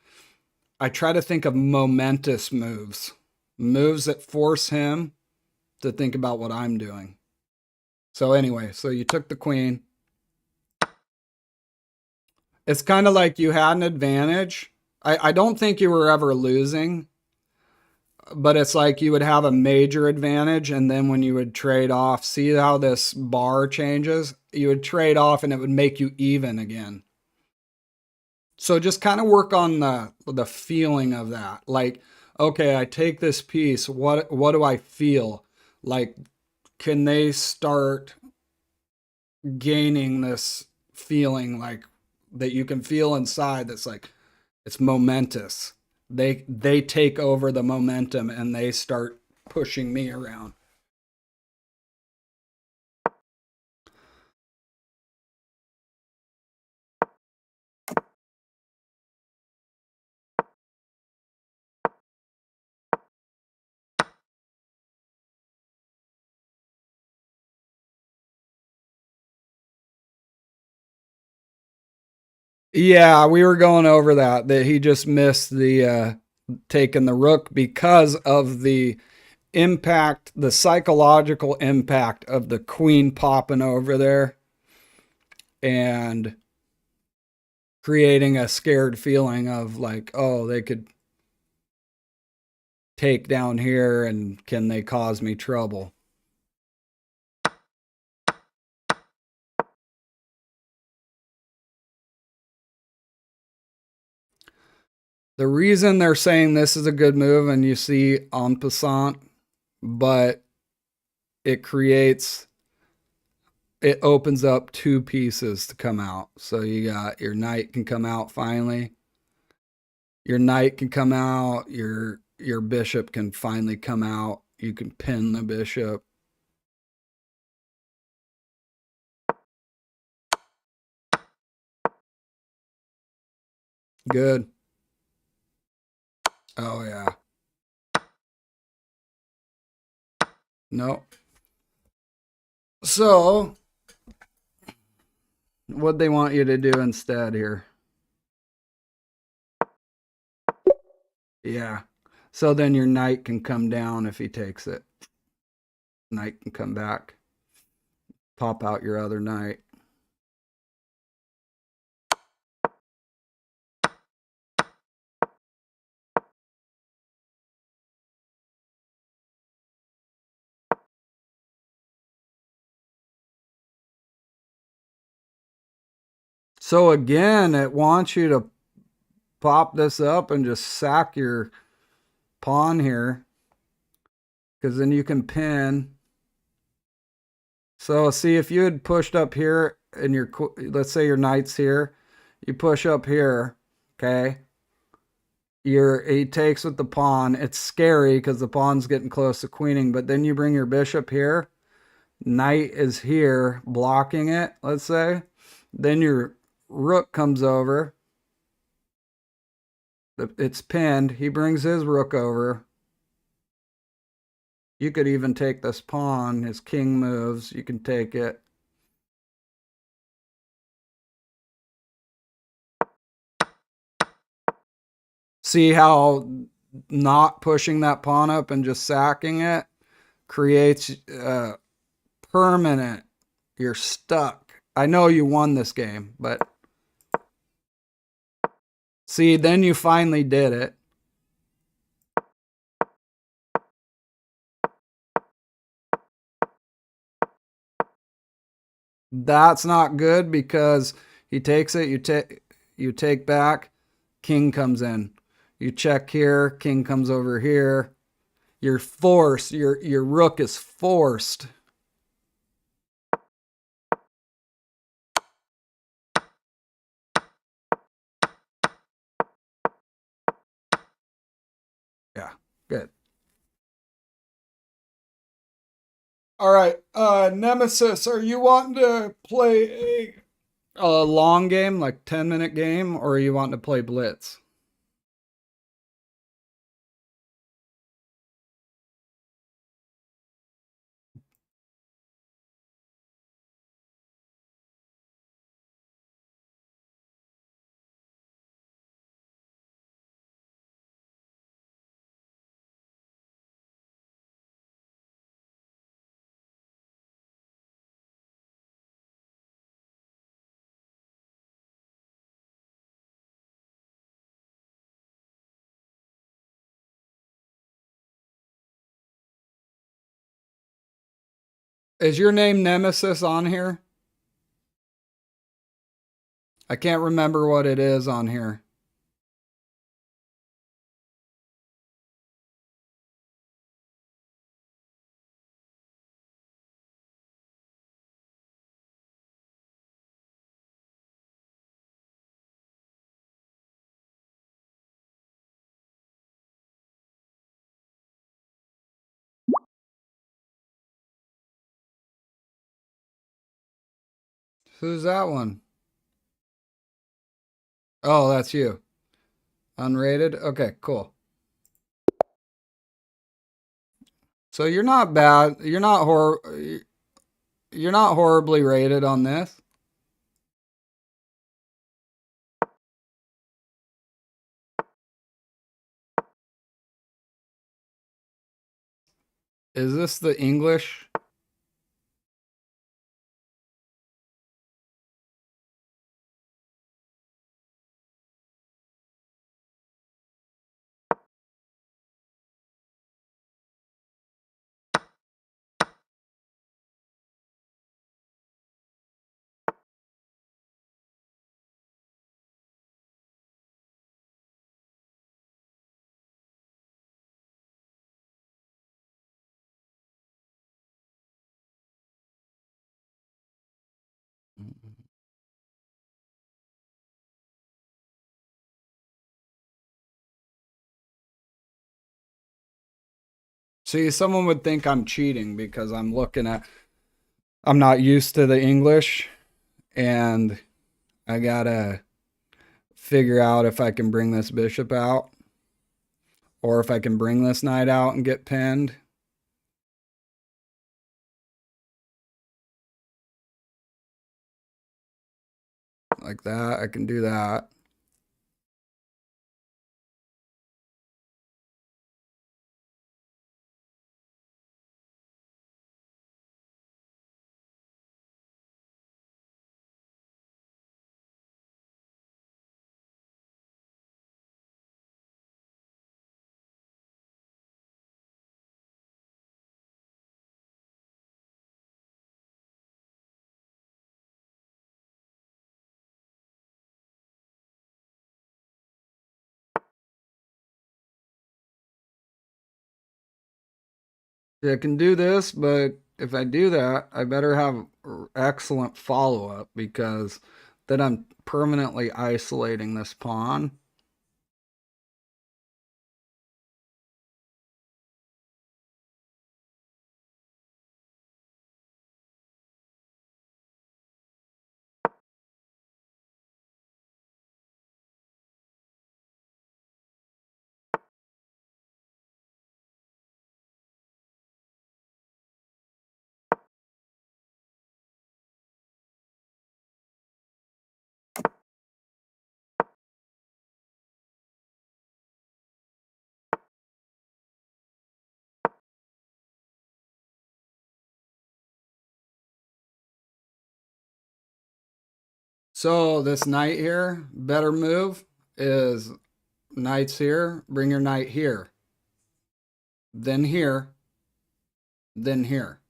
I try to think of momentous moves that force him to think about what I'm doing. So anyway, so you took the queen. It's kind of like you had an advantage. I don't think you were ever losing, but it's like you would have a major advantage, and then when you would trade off, see how this bar changes? You would trade off and it would make you even again. So just kind of work on the feeling of that. Like, okay, I take this piece, what do I feel? Like, can they start gaining this feeling like that you can feel inside that's like it's momentous. They take over the momentum and they start pushing me around. Yeah, we were going over that he just missed the taking the rook because of the impact, the psychological impact of the queen popping over there and creating a scared feeling of like, oh, they could take down here and can they cause me trouble? The reason they're saying this is a good move, and you see en passant, but it creates, it opens up two pieces to come out. So you got your knight can come out finally. Your knight can come out. Your bishop can finally come out. You can pin the bishop. Good. Oh yeah. No. So what they want you to do instead here? Yeah. So then your knight can come down if he takes it. Knight can come back. Pop out your other knight. So again, it wants you to pop this up and just sack your pawn here, because then you can pin. So see, if you had pushed up here and let's say your knight's here, you push up here, okay? He takes with the pawn. It's scary because the pawn's getting close to queening, but then you bring your bishop here. Knight is here blocking it, let's say. Then your rook comes over. It's pinned. He brings his rook over. You could even take this pawn. His king moves. You can take it. See how not pushing that pawn up and just sacking it creates permanent. You're stuck. I know you won this game, but see, then you finally did it. That's not good because he takes it, you take back, king comes in. You check here, king comes over here. You're forced, your rook is forced. Yeah, good. All right, Nemesis, are you wanting to play a long game, like 10-minute game, or are you wanting to play Blitz? Is your name Nemesis on here? I can't remember what it is on here. Who's that one? Oh, that's you. Unrated? Okay, cool. So you're not bad. You're not horribly rated on this. Is this the English? See, someone would think I'm cheating because I'm not used to the English and I gotta figure out if I can bring this bishop out or if I can bring this knight out and get pinned. Like that, I can do that. I can do this, but if I do that, I better have excellent follow-up because then I'm permanently isolating this pawn. So this knight here, better move is knight's here. Bring your knight here. Then here. Then here.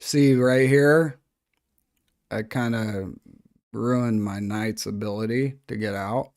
See right here, I kind of ruined my knight's ability to get out.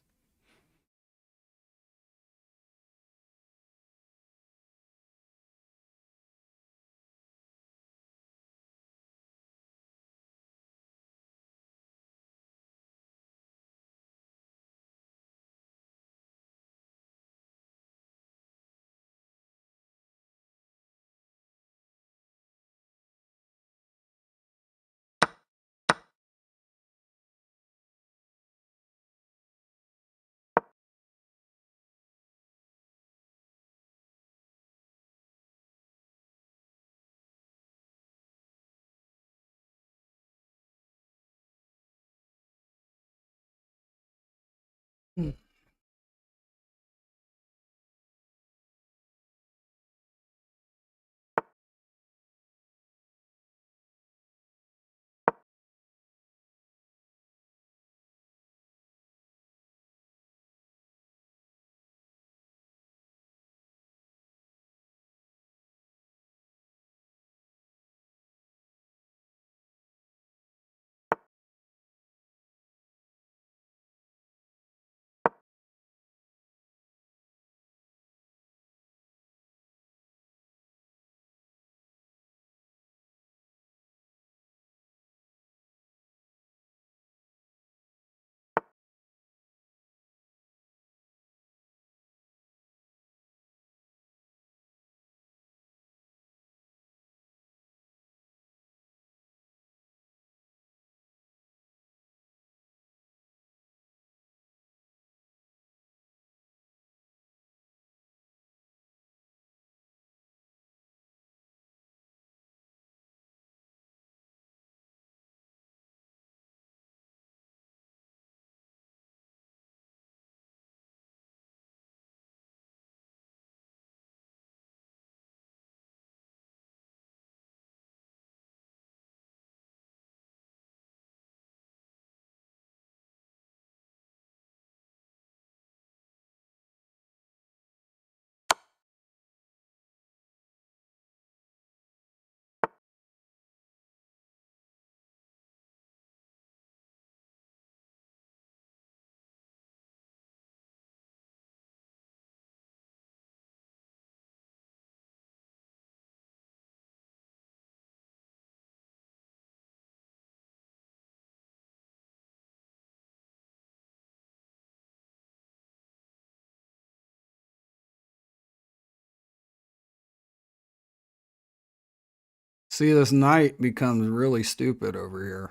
See, this knight becomes really stupid over here.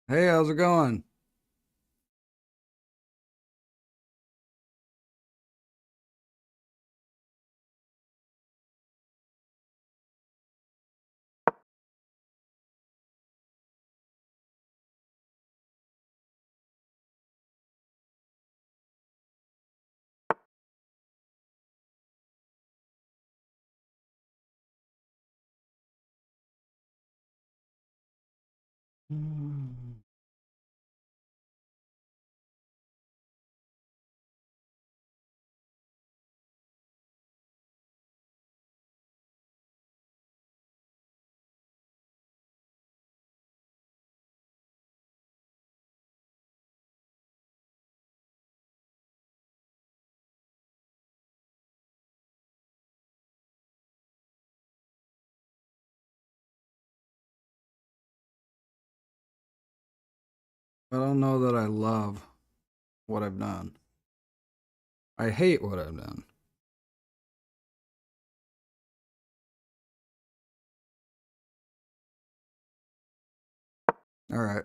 Hey, how's it going? Hmm. I don't know that I love what I've done. I hate what I've done. All right.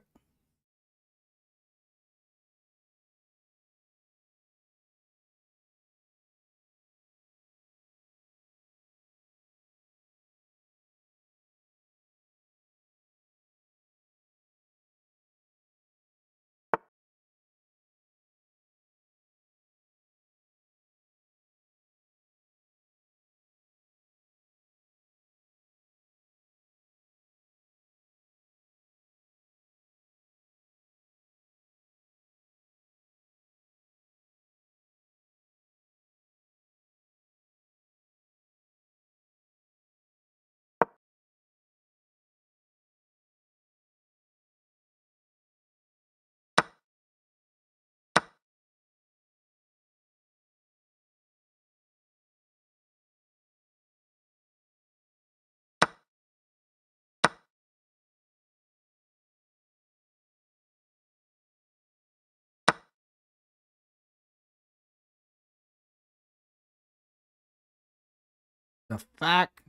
The fact.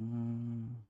Mm.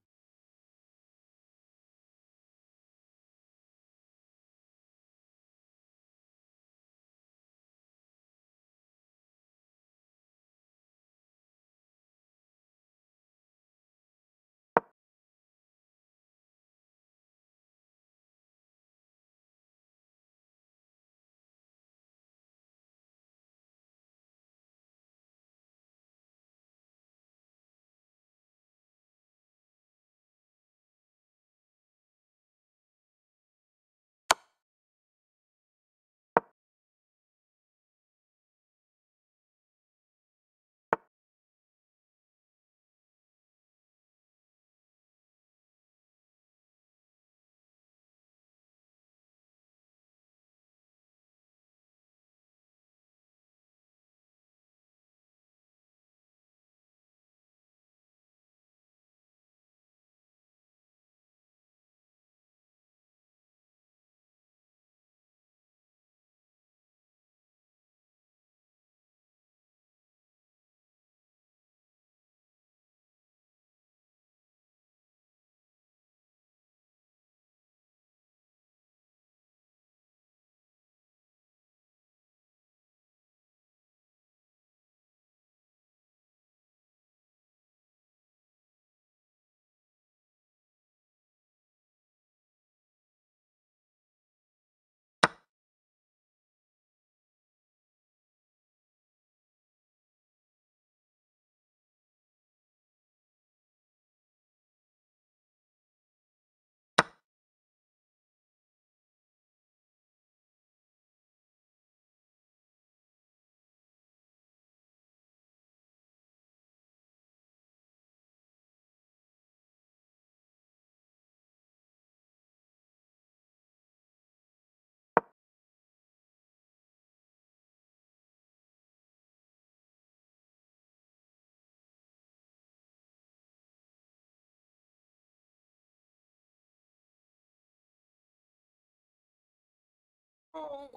Oh,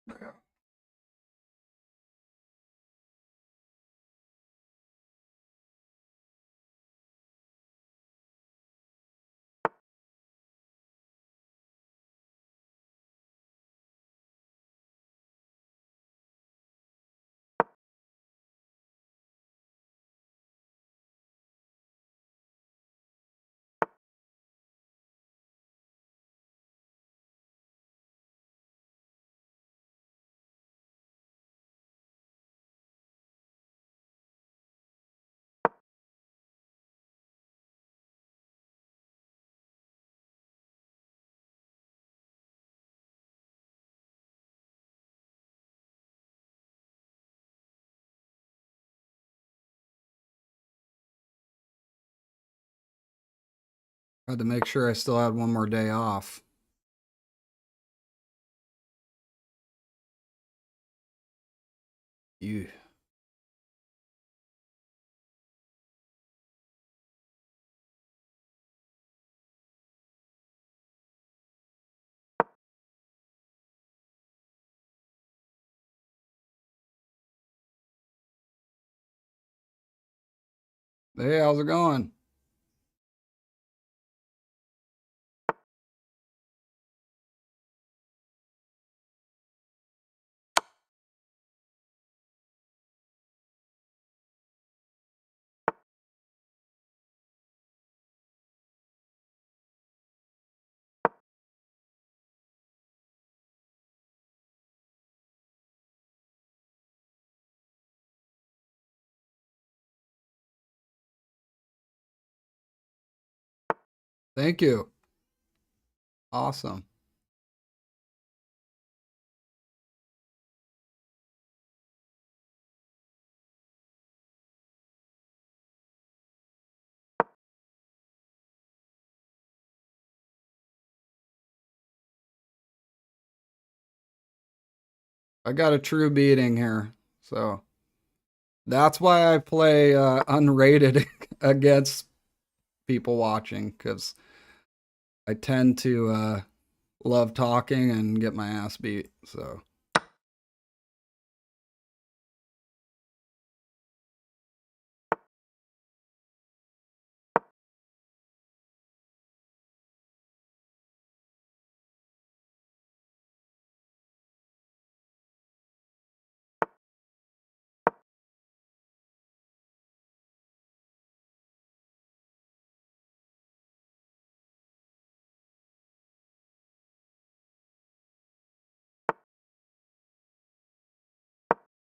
man. Had to make sure I still had one more day off. You. Hey, how's it going? Thank you. Awesome. I got a true beating here. So that's why I play unrated against people watching, because I tend to love talking and get my ass beat. So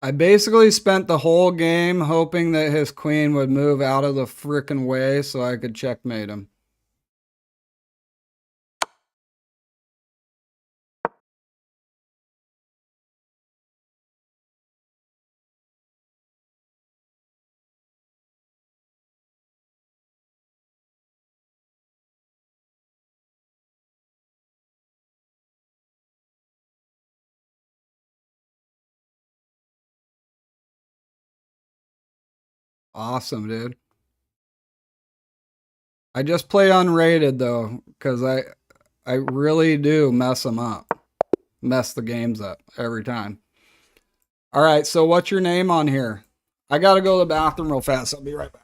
I basically spent the whole game hoping that his queen would move out of the frickin' way so I could checkmate him. Awesome, dude. I just play unrated though, because I really do mess them up, mess the games up every time. All right, so what's your name on here? I gotta go to the bathroom real fast. I'll be right back.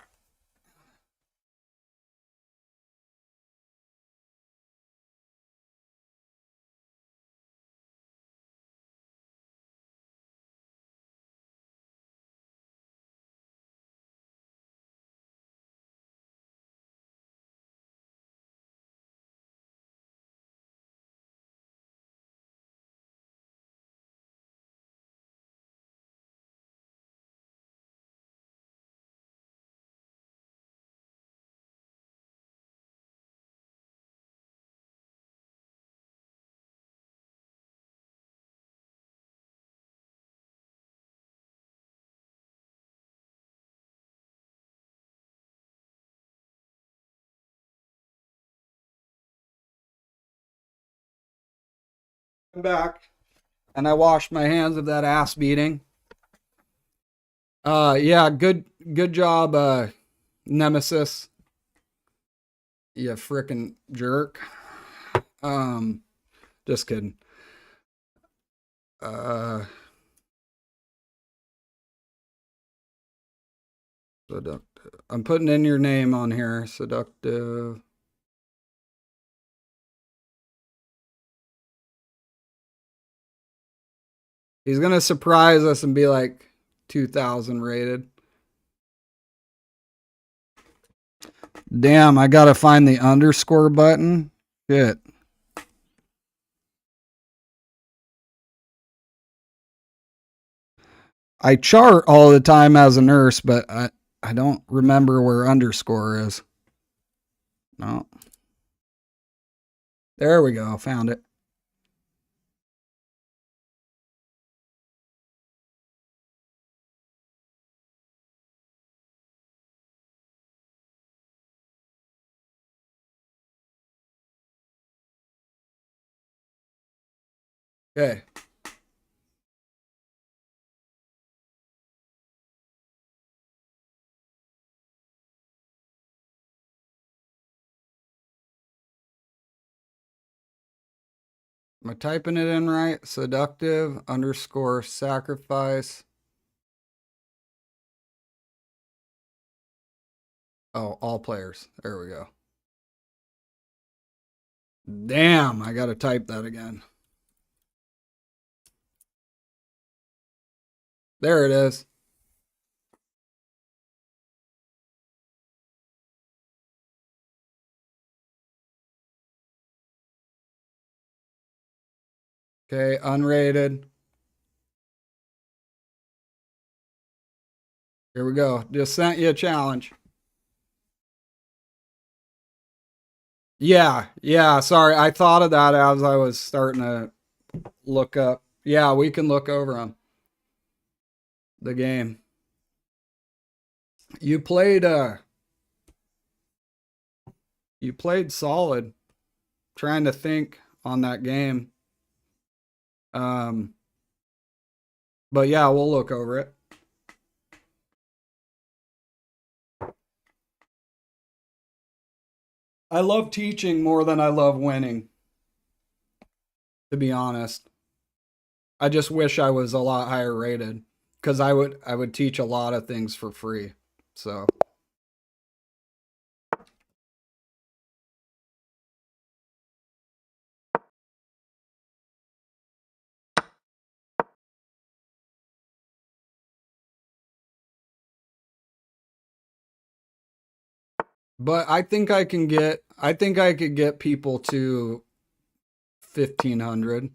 I'm back, and I washed my hands of that ass beating. Yeah, good job, Nemesis. You frickin' jerk. Um, just kidding. Seductive. I'm putting in your name on here. Seductive. He's gonna surprise us and be like 2,000 rated. Damn, I gotta find the underscore button. Shit. I chart all the time as a nurse, but I don't remember where underscore is. No. There we go. Found it. Okay. Am I typing it in right? Seductive underscore sacrifice. Oh, all players. There we go. Damn, I gotta type that again. There it is. Okay, unrated. Here we go. Just sent you a challenge. Yeah. Sorry, I thought of that as I was starting to look up. Yeah, we can look over them. The game. You played solid. Trying to think on that game. But yeah, we'll look over it. I love teaching more than I love winning, to be honest. I just wish I was a lot higher rated because I would teach a lot of things for free. So, but I think I could get people to 1,500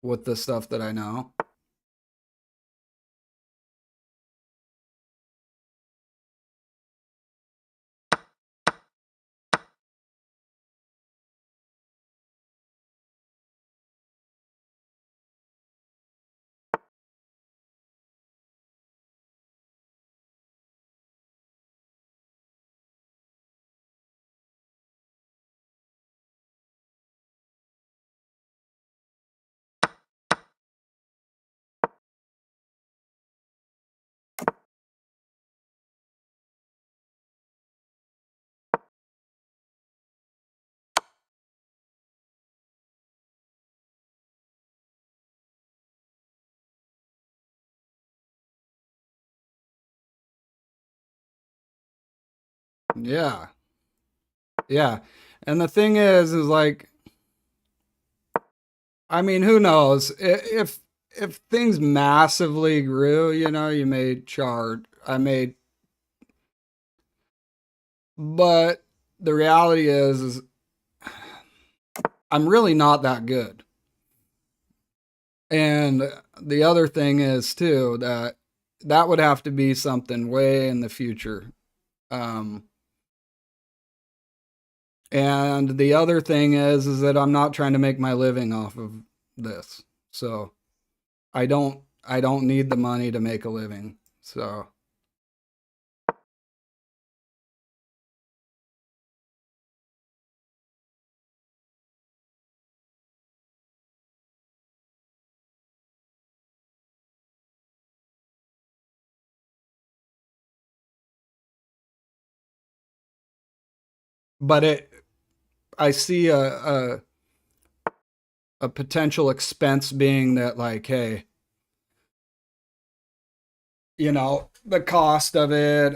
with the stuff that I know. Yeah. Yeah. And the thing is like, I mean, who knows if things massively grew, you made chart. I made, but the reality is I'm really not that good. And the other thing is too that would have to be something way in the future. Um, and the other thing is that I'm not trying to make my living off of this. So I don't need the money to make a living. So but I see a potential expense being that, like, hey, you know, the cost of it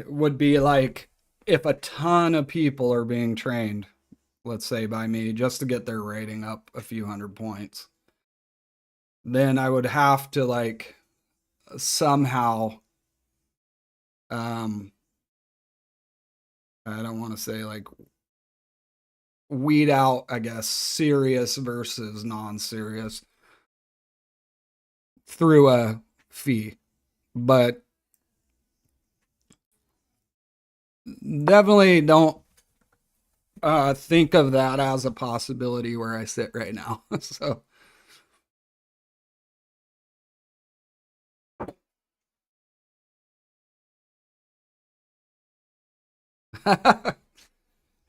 would be like if a ton of people are being trained, let's say by me, just to get their rating up a few hundred points, then I would have to like somehow, um, I don't want to say like weed out, I guess, serious versus non-serious through a fee. But definitely don't think of that as a possibility where I sit right now. So,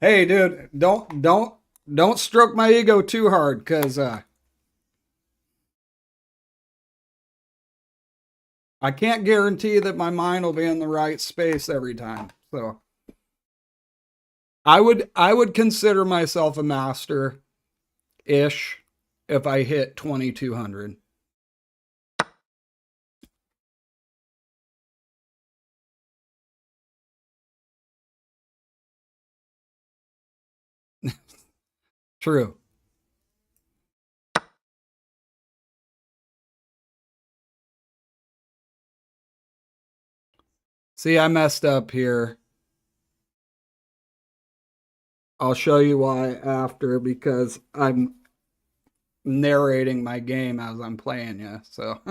hey, dude, don't stroke my ego too hard, because I can't guarantee that my mind will be in the right space every time. So I would consider myself a master ish if I hit 2200. True. See, I messed up here. I'll show you why after, because I'm narrating my game as I'm playing you. So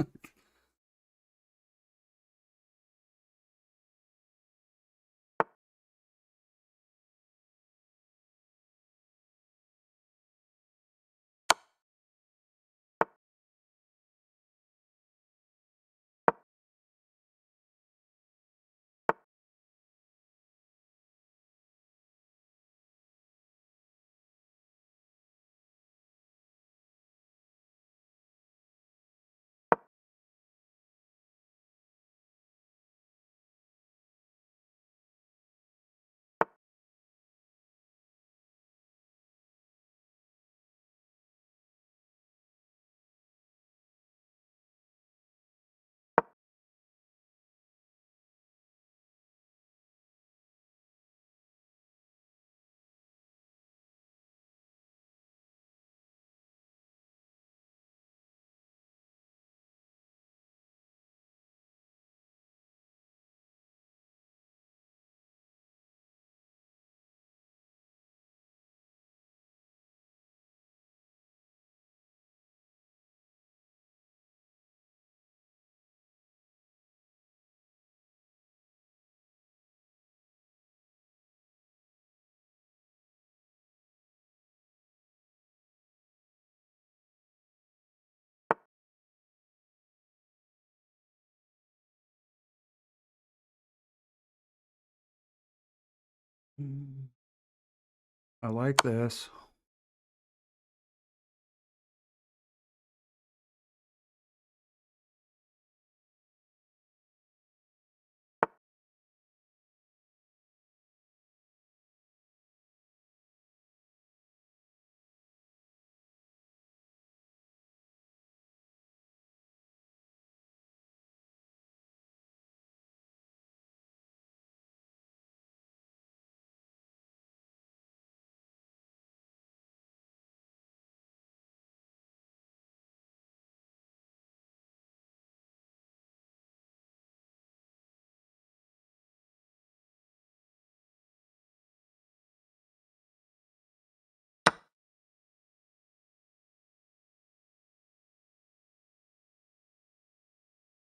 I like this.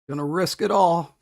Gonna risk it all.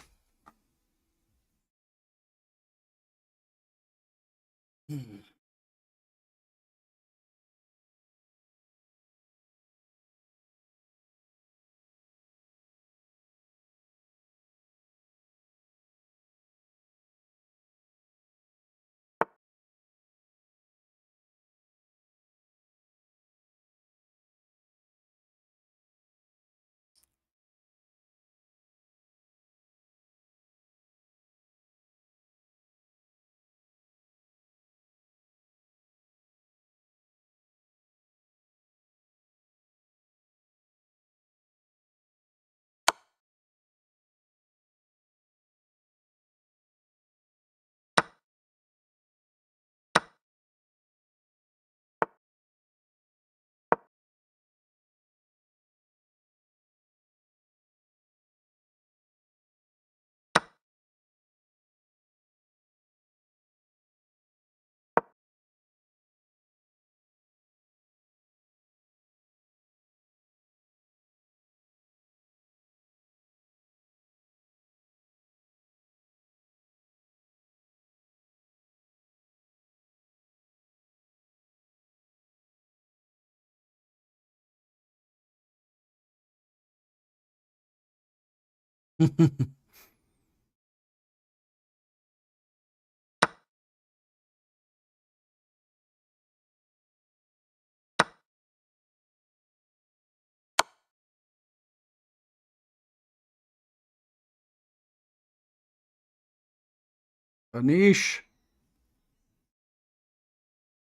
Anish.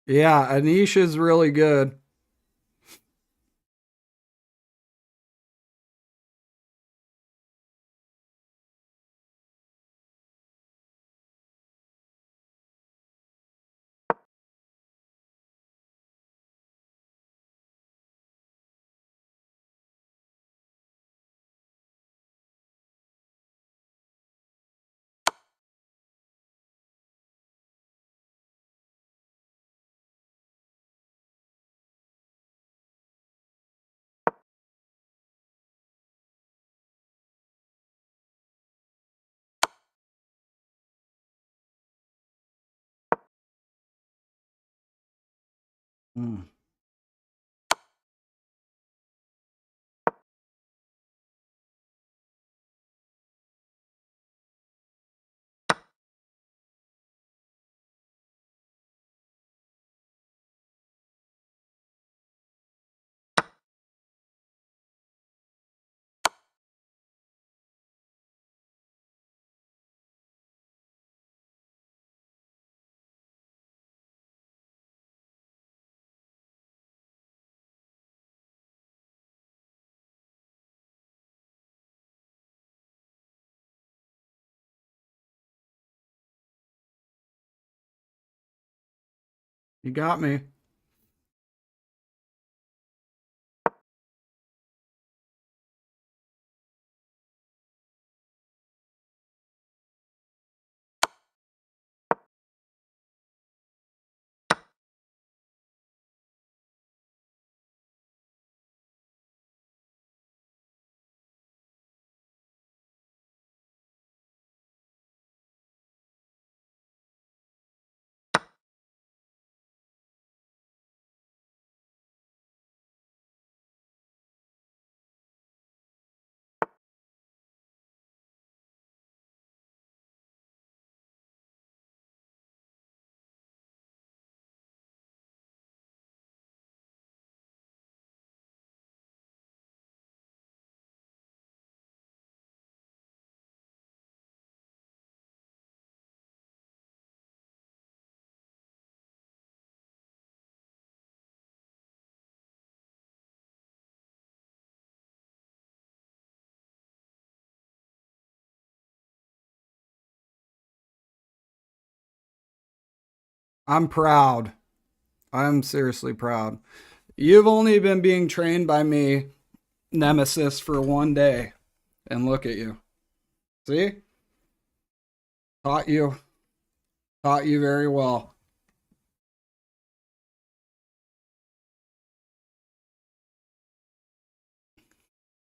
Yeah, Anish is really good. Mm. You got me. I'm proud. I'm seriously proud. You've only been being trained by me, Nemesis, for 1 day. And look at you. See? Taught you. Taught you very well.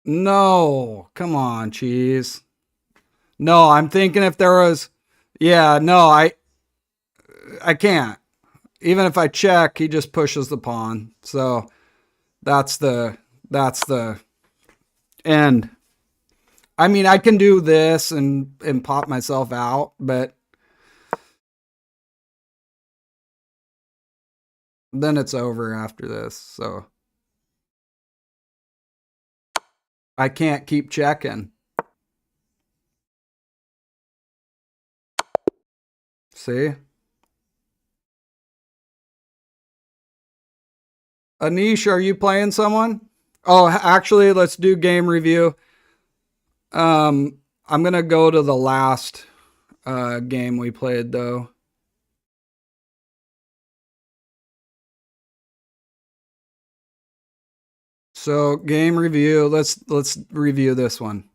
No. Come on, cheese. No, I'm thinking if there was. Yeah, no, I can't. Even if I check, he just pushes the pawn. So that's the end. I mean, I can do this and pop myself out, but then it's over after this. So I can't keep checking. See? Anish, are you playing someone? Oh, actually, let's do game review. I'm gonna go to the last game we played though. So game review. Let's review this one.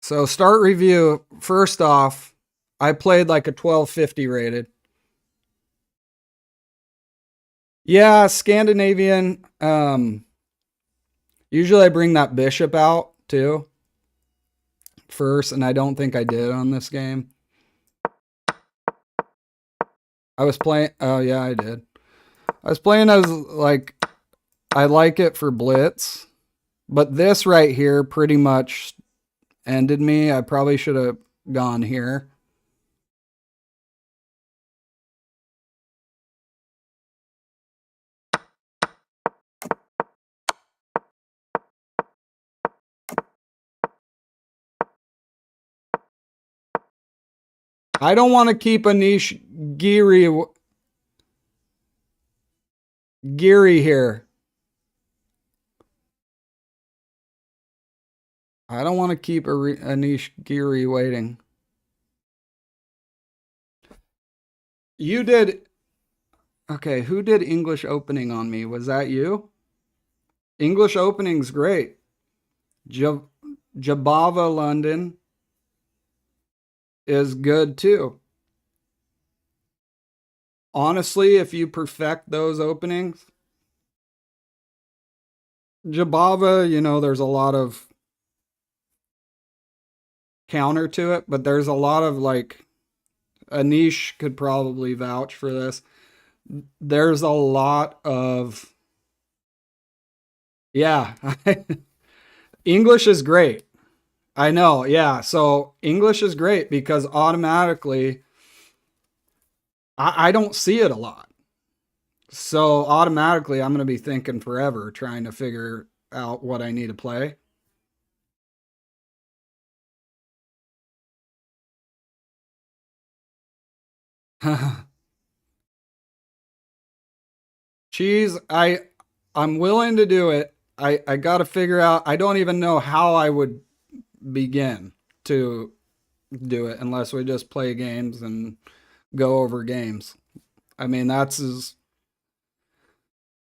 So start review. First off, I played like a 1250 rated. Yeah, Scandinavian. Usually I bring that bishop out too first, and I don't think I did on this game. I was playing. Oh yeah, I did. I was playing as like I like it for blitz, but this right here pretty much ended me. I probably should have gone here. I don't want to keep Anish Giri here. I don't want to keep Anish Giri waiting. You did. Okay, who did English opening on me? Was that you? English opening's great. Jabava London is good too. Honestly, if you perfect those openings, Jabava, you know, there's a lot of counter to it, but there's a lot of like, Anish could probably vouch for this. There's a lot of, yeah, English is great. I know, yeah. So English is great because automatically, I don't see it a lot. So automatically, I'm going to be thinking forever trying to figure out what I need to play. Cheese, I'm willing to do it. I got to figure out. I don't even know how I would begin to do it unless we just play games and go over games. I mean, that's as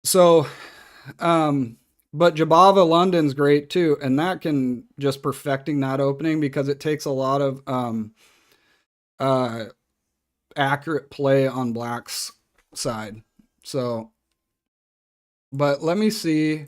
so. But Jabava London's great too, and that can just perfecting that opening because it takes a lot of uh, accurate play on Black's side. So, but let me see.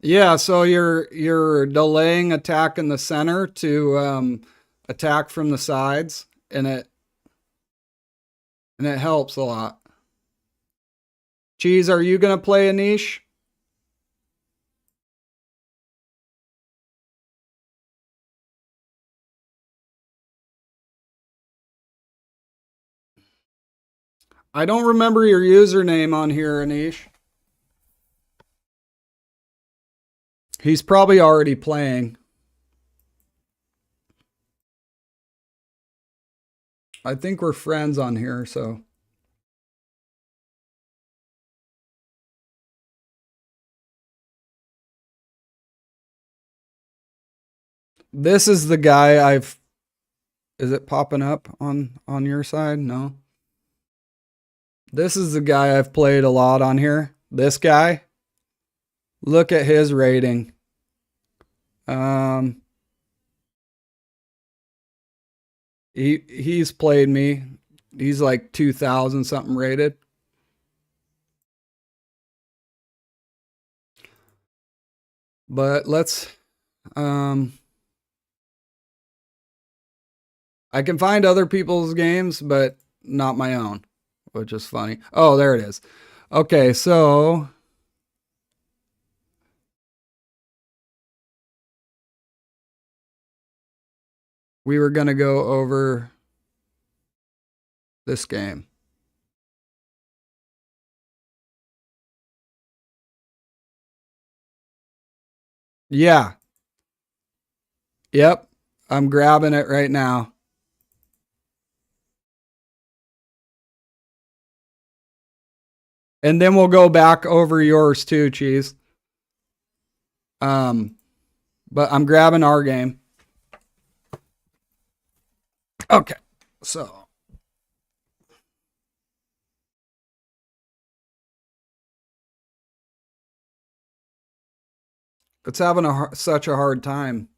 Yeah, so you're delaying attack in the center to attack from the sides, and it helps a lot. Cheese, are you gonna play Anish? I don't remember your username on here, Anish. He's probably already playing. I think we're friends on here, so. This is the guy I've. Is it popping up on your side? No. This is the guy I've played a lot on here. This guy. Look at his rating. Um, he's played me. He's like 2,000 something rated. But let's I can find other people's games, but not my own, which is funny. Oh, there it is. Okay, so we were going to go over this game. Yeah. Yep. I'm grabbing it right now. And then we'll go back over yours too, Cheese. But I'm grabbing our game. Okay. So It's having such a hard time.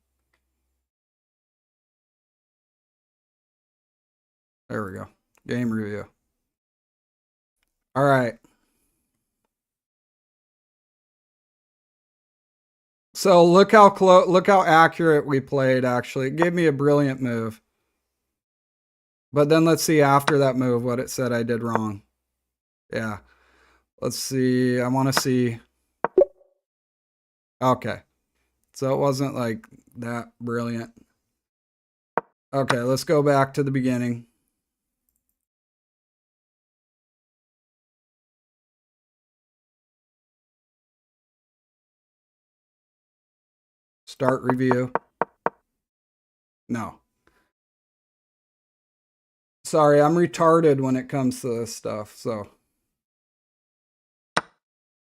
There we go. Game review. All right. So look how look how accurate we played. Actually, it gave me a brilliant move. But then let's see after that move what it said I did wrong. Yeah. Let's see. I want to see. Okay. So it wasn't like that brilliant. Okay, let's go back to the beginning. Start review. No. Sorry, I'm retarded when it comes to this stuff. So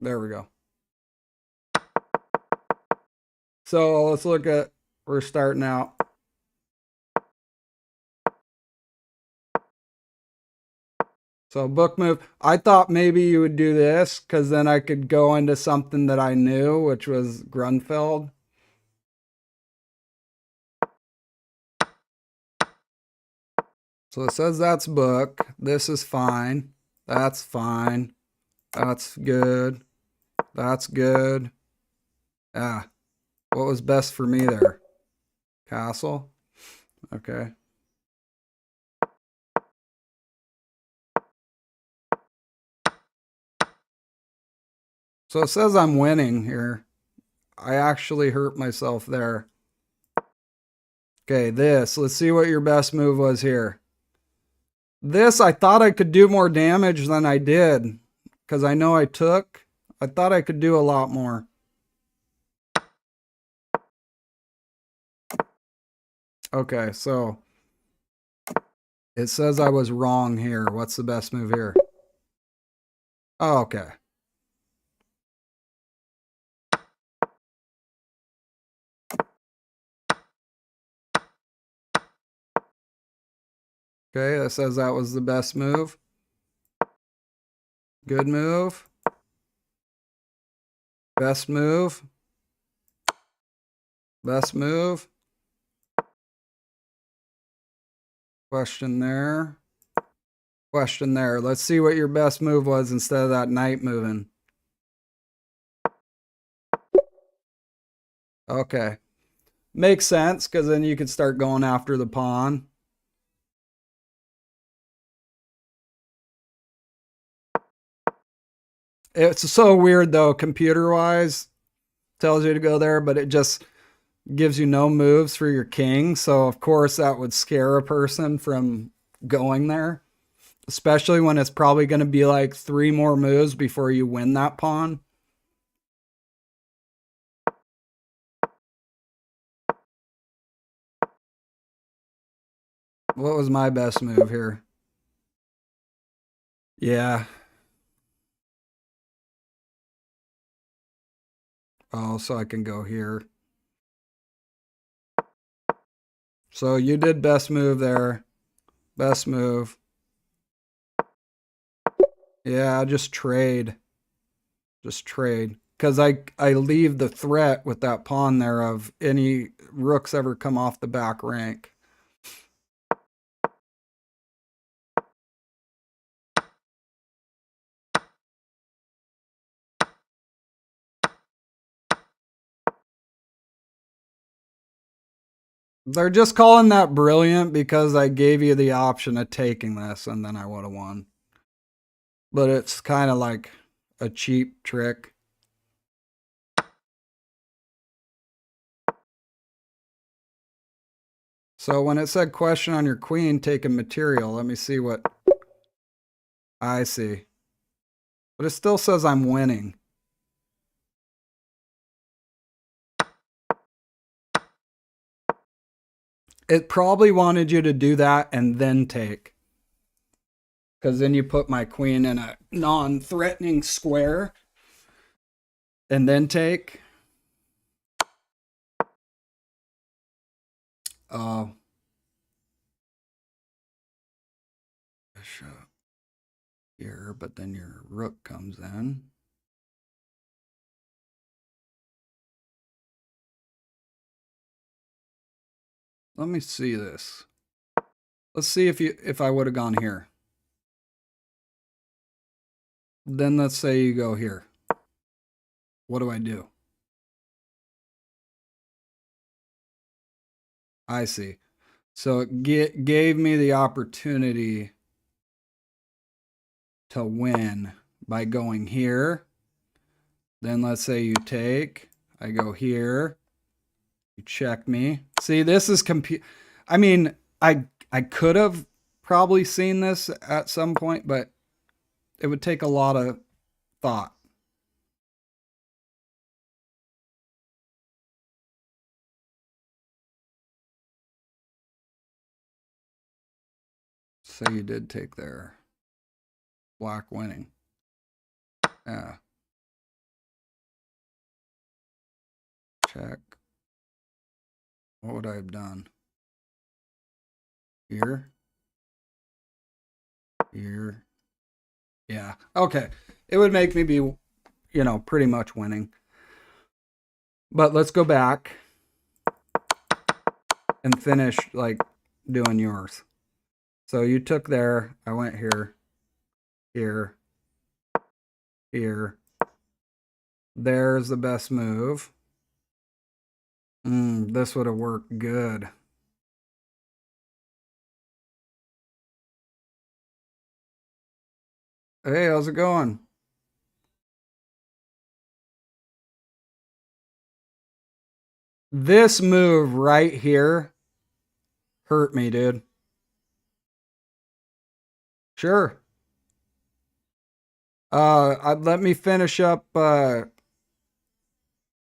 there we go. So let's look at, we're starting out. So book move. I thought maybe you would do this because then I could go into something that I knew, which was Grunfeld. So it says that's book. This is fine. That's fine. That's good. That's good. Ah, what was best for me there? Castle. Okay. So it says I'm winning here. I actually hurt myself there. Okay, this. Let's see what your best move was here. This, I thought I could do more damage than I did. Because I know I took. I thought I could do a lot more. Okay, so it says I was wrong here. What's the best move here? Oh, okay. Okay, that says that was the best move. Good move. Best move. Best move. Question there. Question there. Let's see what your best move was instead of that knight moving. Okay. Makes sense, because then you could start going after the pawn. It's so weird, though, computer-wise. Tells you to go there, but it just gives you no moves for your king. So, of course, that would scare a person from going there. Especially when it's probably going to be like 3 more moves before you win that pawn. What was my best move here? Yeah. Oh, so I can go here. So you did best move there. Best move. Yeah, just trade. Just trade. Because I leave the threat with that pawn there of any rooks ever come off the back rank. They're just calling that brilliant because I gave you the option of taking this and then I would have won. But it's kind of like a cheap trick. So when it said question on your queen, take a material, let me see what I see. But it still says I'm winning. It probably wanted you to do that and then take. Because then you put my queen in a non-threatening square and then take. Oh. Bishop here, but then your rook comes in. Let me see this. Let's see if I would have gone here. Then let's say you go here. What do I do? I see. So it gave me the opportunity to win by going here. Then let's say you take, I go here, you check me. See, this is I mean, I could have probably seen this at some point, but it would take a lot of thought. Say you did take there. Black winning. Yeah. Check. What would I have done? Here. Here. Yeah. Okay. It would make me be, you know, pretty much winning. But let's go back and finish like doing yours. So you took there. I went here. Here. Here. There's the best move. This would have worked good. Hey, how's it going? This move right here hurt me, dude. Sure. Let me finish up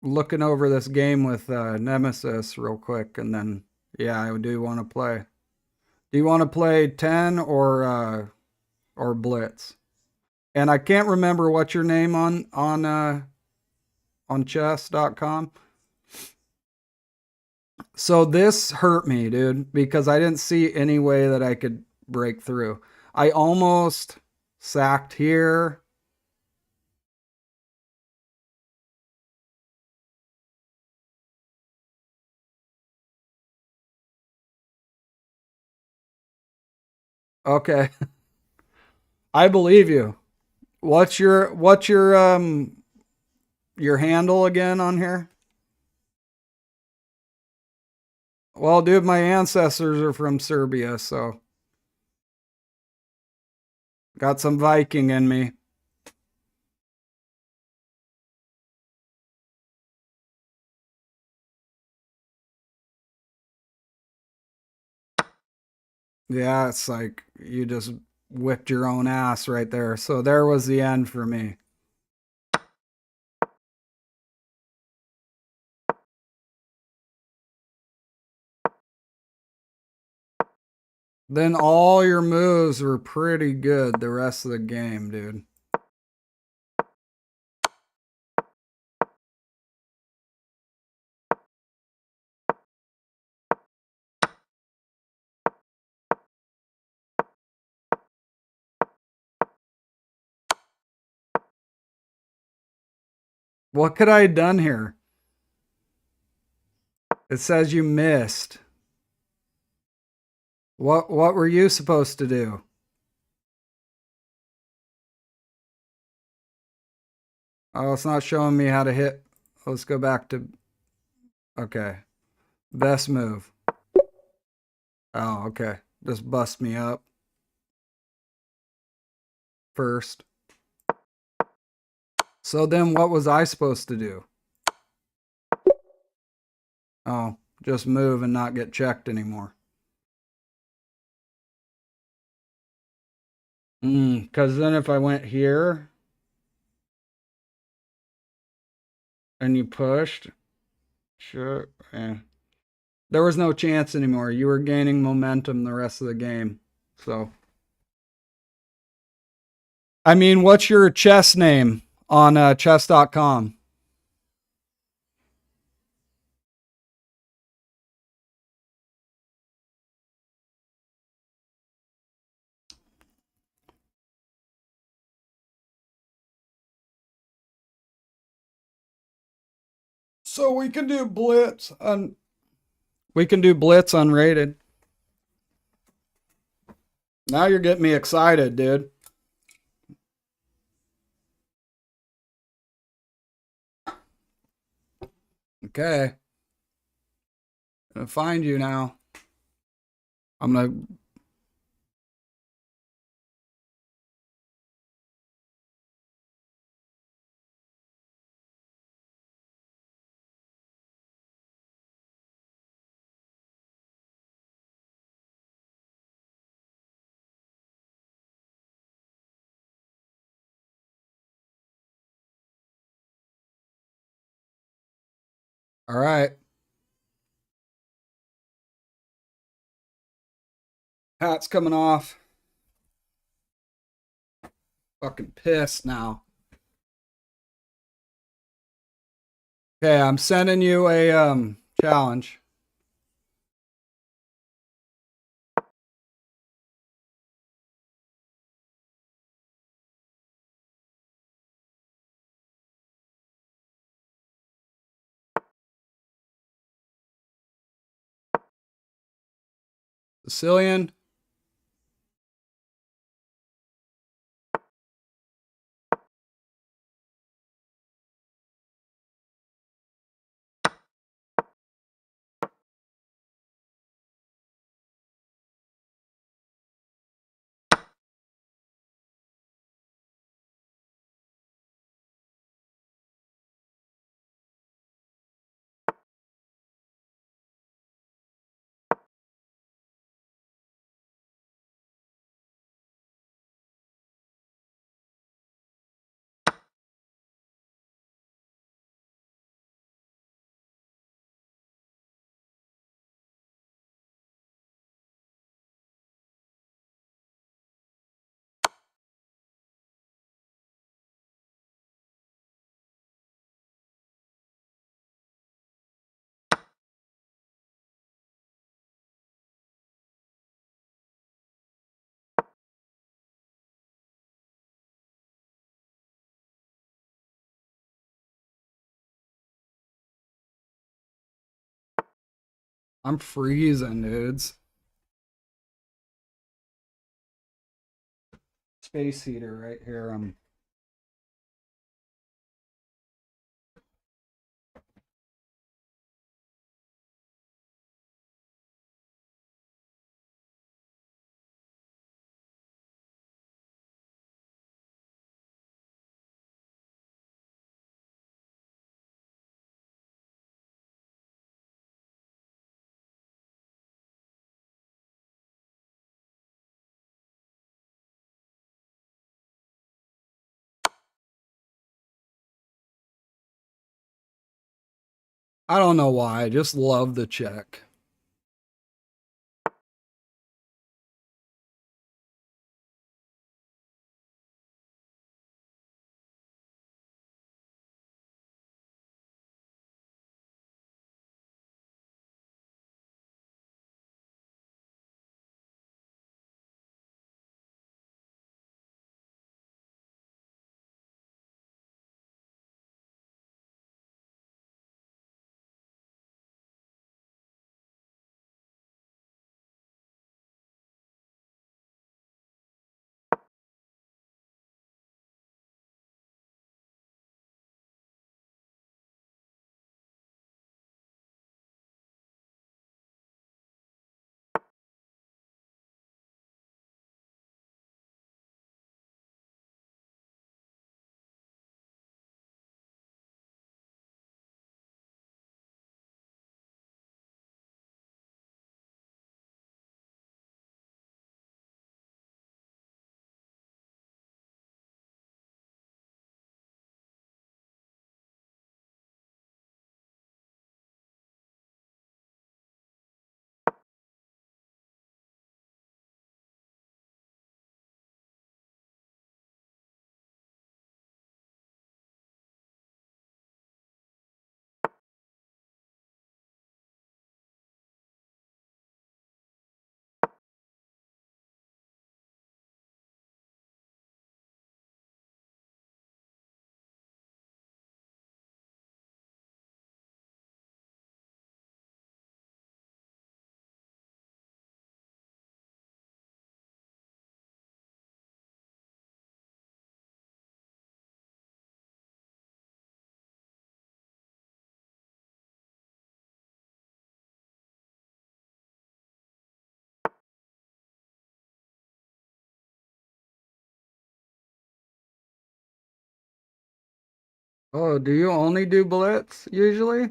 looking over this game with Nemesis real quick, and then yeah, I do want to play. Do you want to play 10 or Blitz? And I can't remember what's your name on chess.com. So this hurt me, dude, because I didn't see any way that I could break through. I almost sacked here. Okay. I believe you. What's your handle again on here? Well, dude, my ancestors are from Serbia, so got some Viking in me. Yeah, it's like you just whipped your own ass right there. So there was the end for me. Then all your moves were pretty good the rest of the game, dude. What could I have done here? It says you missed. What were you supposed to do? Oh, it's not showing me how to hit. Let's go back to okay. Best move. Oh, okay. Just bust me up first. So then what was I supposed to do? Oh, just move and not get checked anymore. Because then if I went here and you pushed, sure, yeah. There was no chance anymore. You were gaining momentum the rest of the game. So, I mean, what's your chess name on chess.com? So we can do blitz on We can do Blitz unrated. Now you're getting me excited, dude. Okay. I'm gonna find you now. I'm gonna. All right. Hat's coming off. Fucking pissed now. Okay, I'm sending you a challenge. Sicilian. I'm freezing, dudes. Space heater right here. I don't know why. I just love the check. Oh, do you only do blitz usually?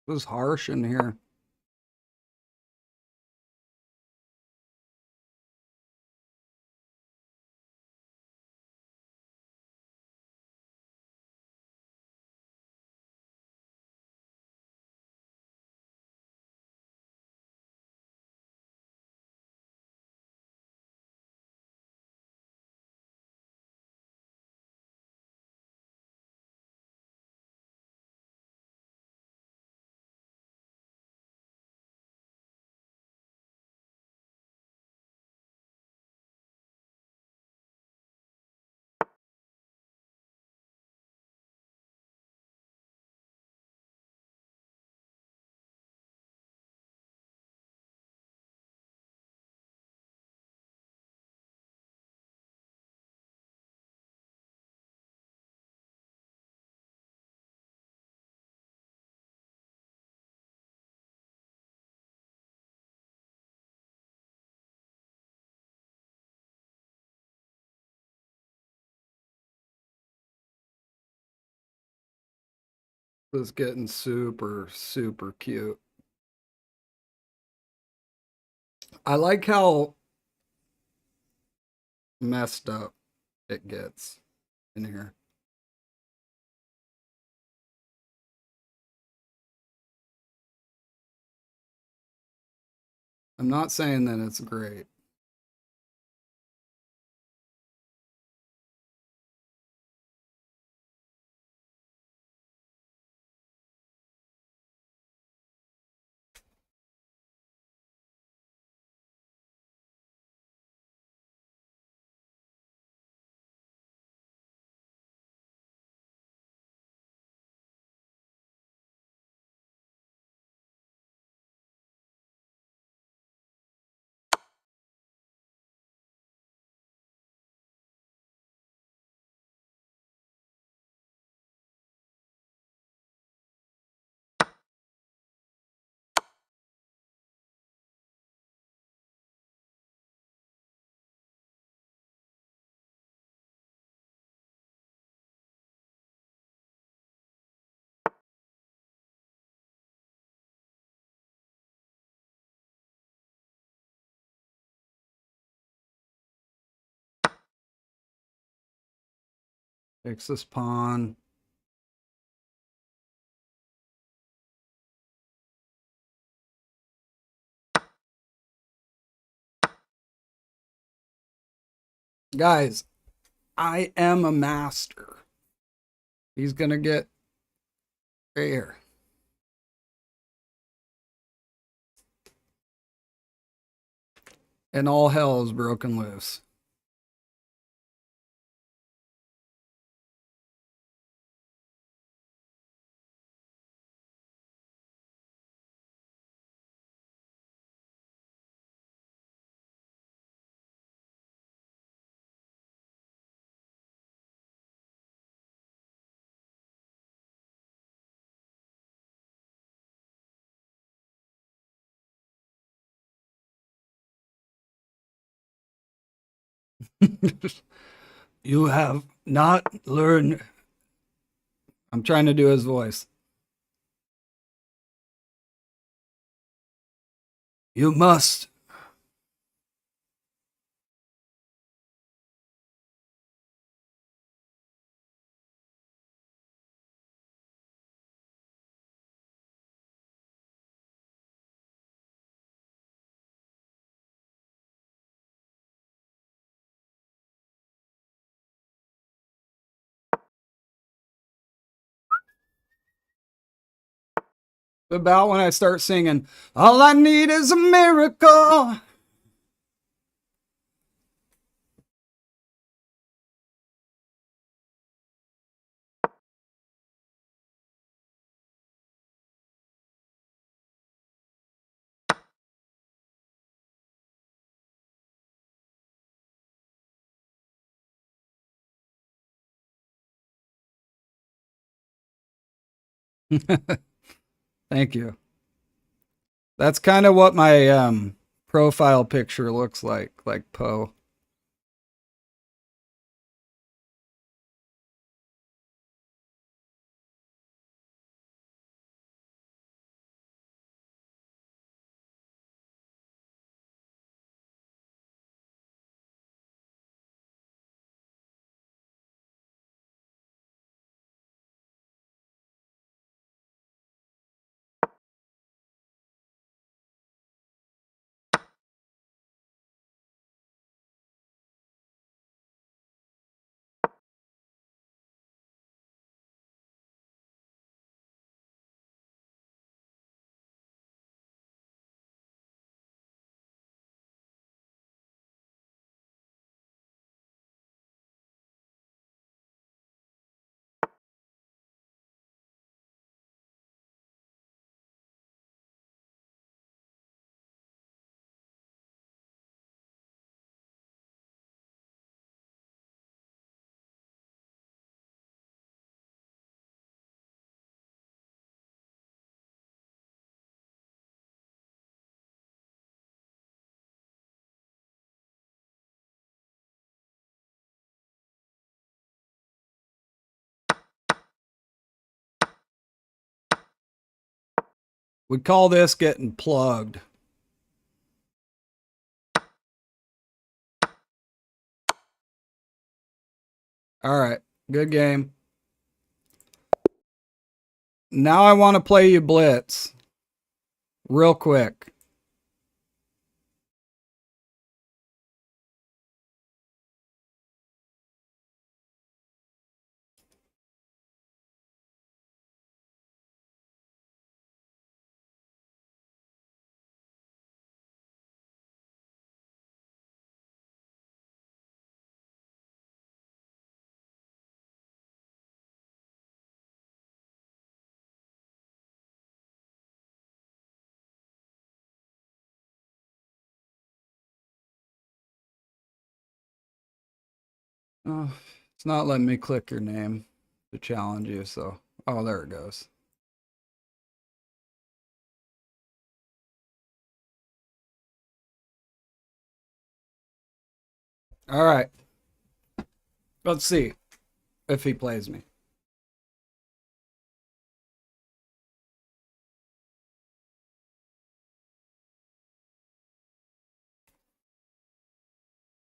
It was harsh in here. It was getting super, super cute. I like how messed up it gets in here. I'm not saying that it's great. Takes this pawn. Guys, I am a master. He's gonna get right here. And all hell is broken loose. You have not learned. I'm trying to do his voice. You must. About when I start singing, all I need is a miracle. Thank you. That's kind of what my profile picture looks like Poe. We call this getting plugged. All right, good game. Now I want to play you Blitz real quick. Oh, it's not letting me click your name to challenge you, so oh, there it goes. All right. Let's see if he plays me.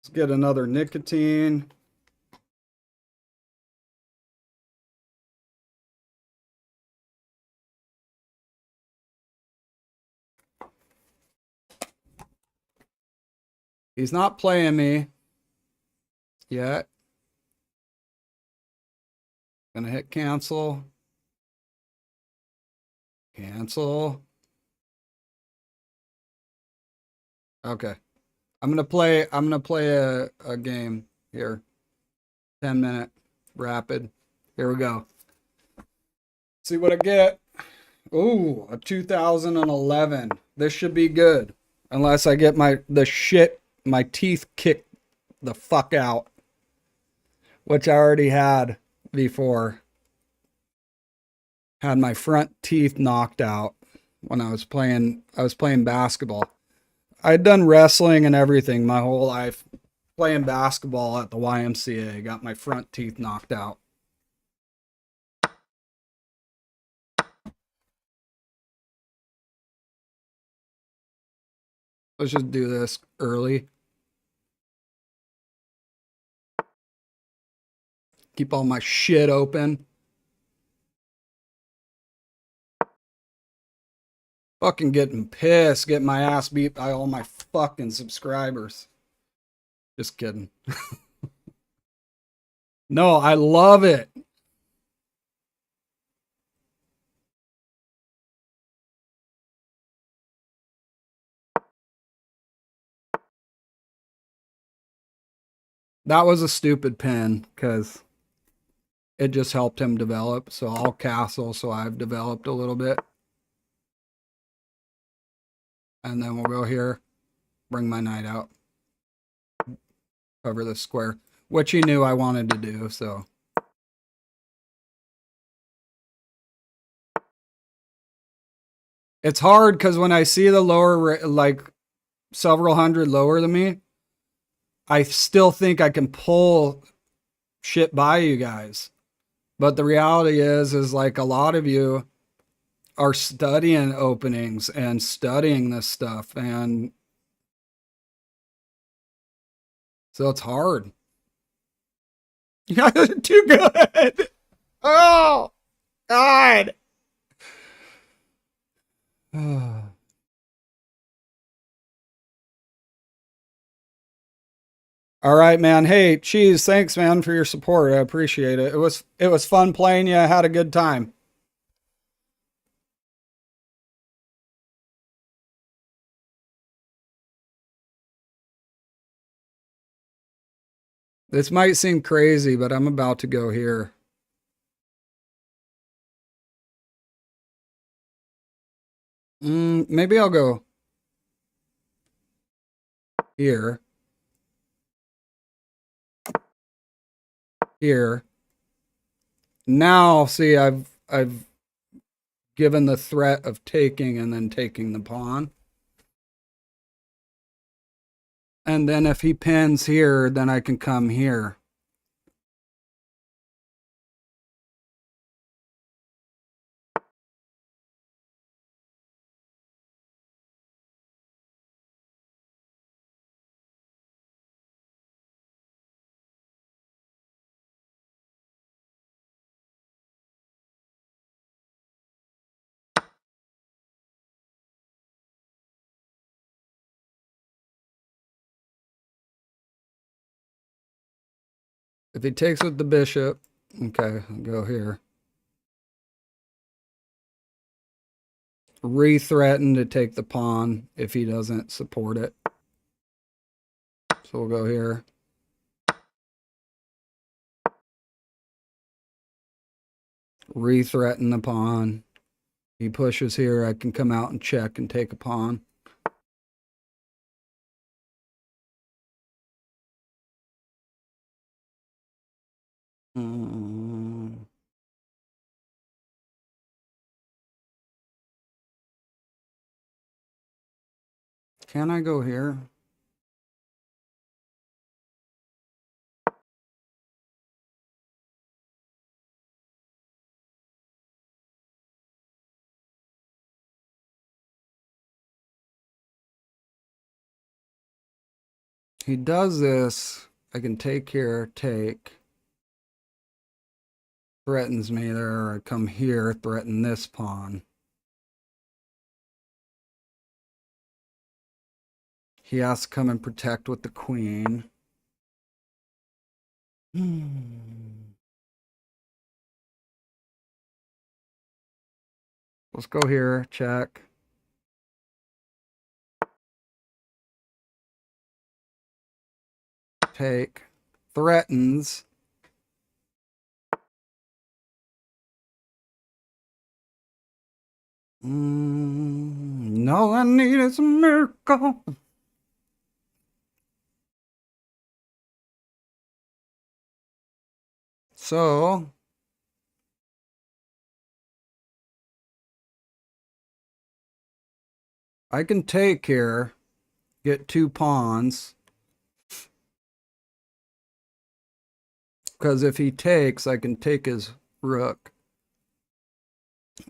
Let's get another nicotine. He's not playing me yet. Gonna hit cancel. Cancel. Okay. I'm gonna play a game here. 10-minute rapid. Here we go. See what I get. Ooh, a 2011. This should be good. Unless I get my teeth kicked the fuck out. Which I already had before. Had my front teeth knocked out when I was playing basketball. I'd done wrestling and everything my whole life. Playing basketball at the YMCA, got my front teeth knocked out. Let's just do this early. Keep all my shit open. Fucking getting pissed, getting my ass beat by all my fucking subscribers. Just kidding. No, I love it. That was a stupid pin because it just helped him develop. So I'll castle, so I've developed a little bit. And then we'll go here, bring my knight out, cover the square, which he knew I wanted to do, so. It's hard because when I see the lower, like several hundred lower than me, I still think I can pull shit by you guys. But the reality is like a lot of you are studying openings and studying this stuff. And so it's hard. You guys are too good. Oh, God. All right, man. Hey, Cheese, thanks, man, for your support. I appreciate it. It was fun playing you. I had a good time. This might seem crazy, but I'm about to go here. Maybe I'll go here, here. Now, see, I've given the threat of taking and then taking the pawn. And then if he pins here, then I can come here. If he takes with the bishop, okay, I'll go here. Re-threaten to take the pawn if he doesn't support it. So we'll go here. Re-threaten the pawn. He pushes here, I can come out and check and take a pawn. Can I go here? He does this. I can take here, take. Threatens me there. I come here, threaten this pawn. He has to come and protect with the queen. Let's go here, check. Take. Threatens. All I need is a miracle. So I can take here, get 2 pawns. Because if he takes, I can take his rook.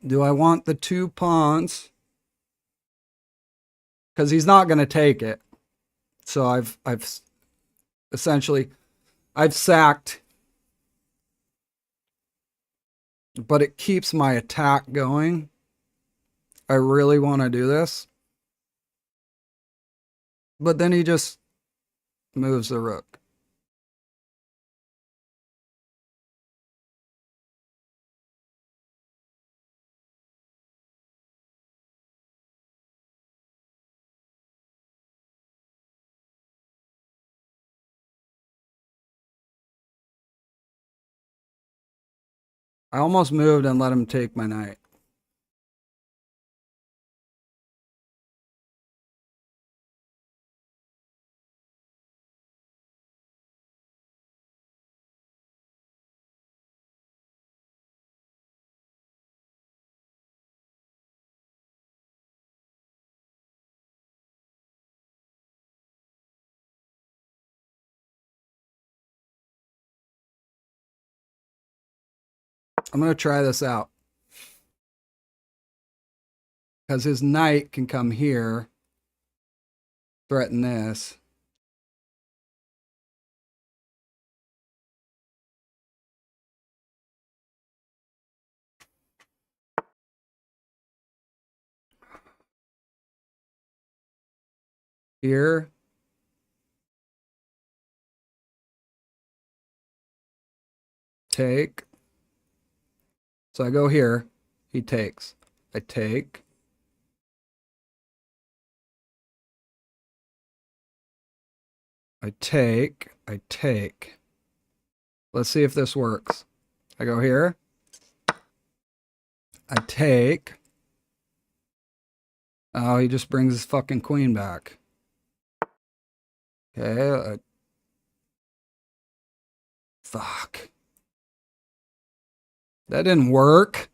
Do I want the 2 pawns? Because he's not going to take it. So I've essentially I've sacked, but it keeps my attack going. I really want to do this. But then he just moves the rook. I almost moved and let him take my knight. I'm going to try this out. Because his knight can come here, threaten this. Here. Take. So I go here. He takes. I take. I take. I take. Let's see if this works. I go here. I take. Oh, he just brings his fucking queen back. Okay. Fuck. That didn't work.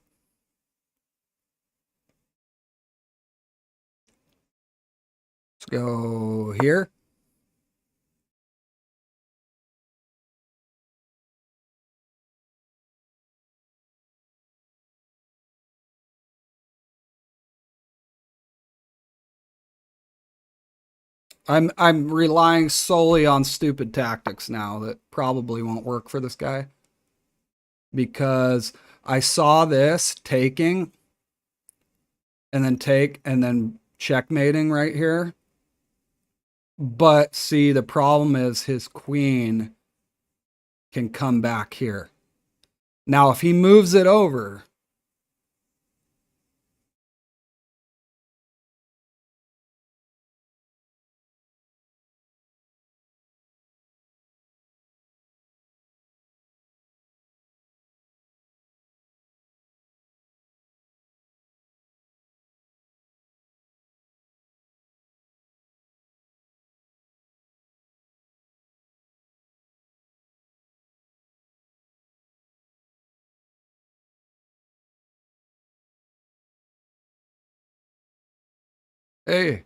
Let's go here. I'm relying solely on stupid tactics now that probably won't work for this guy. Because I saw this taking and then take and then checkmating right here. But see, the problem is his queen can come back here. Now, if he moves it over, hey,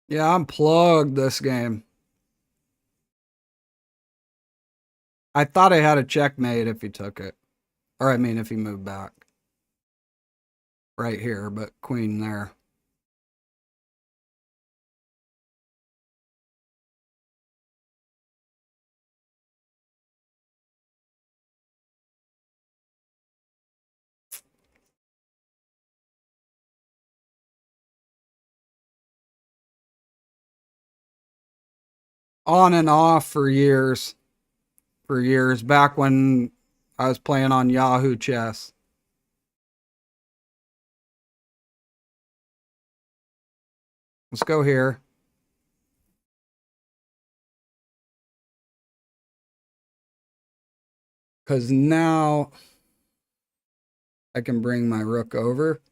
yeah, I'm plugged this game. I thought I had a checkmate if he took it. Or I mean, if he moved back. Right here, but queen there. On and off for years. For years. Back when I was playing on Yahoo Chess. Let's go here. Because now I can bring my rook over.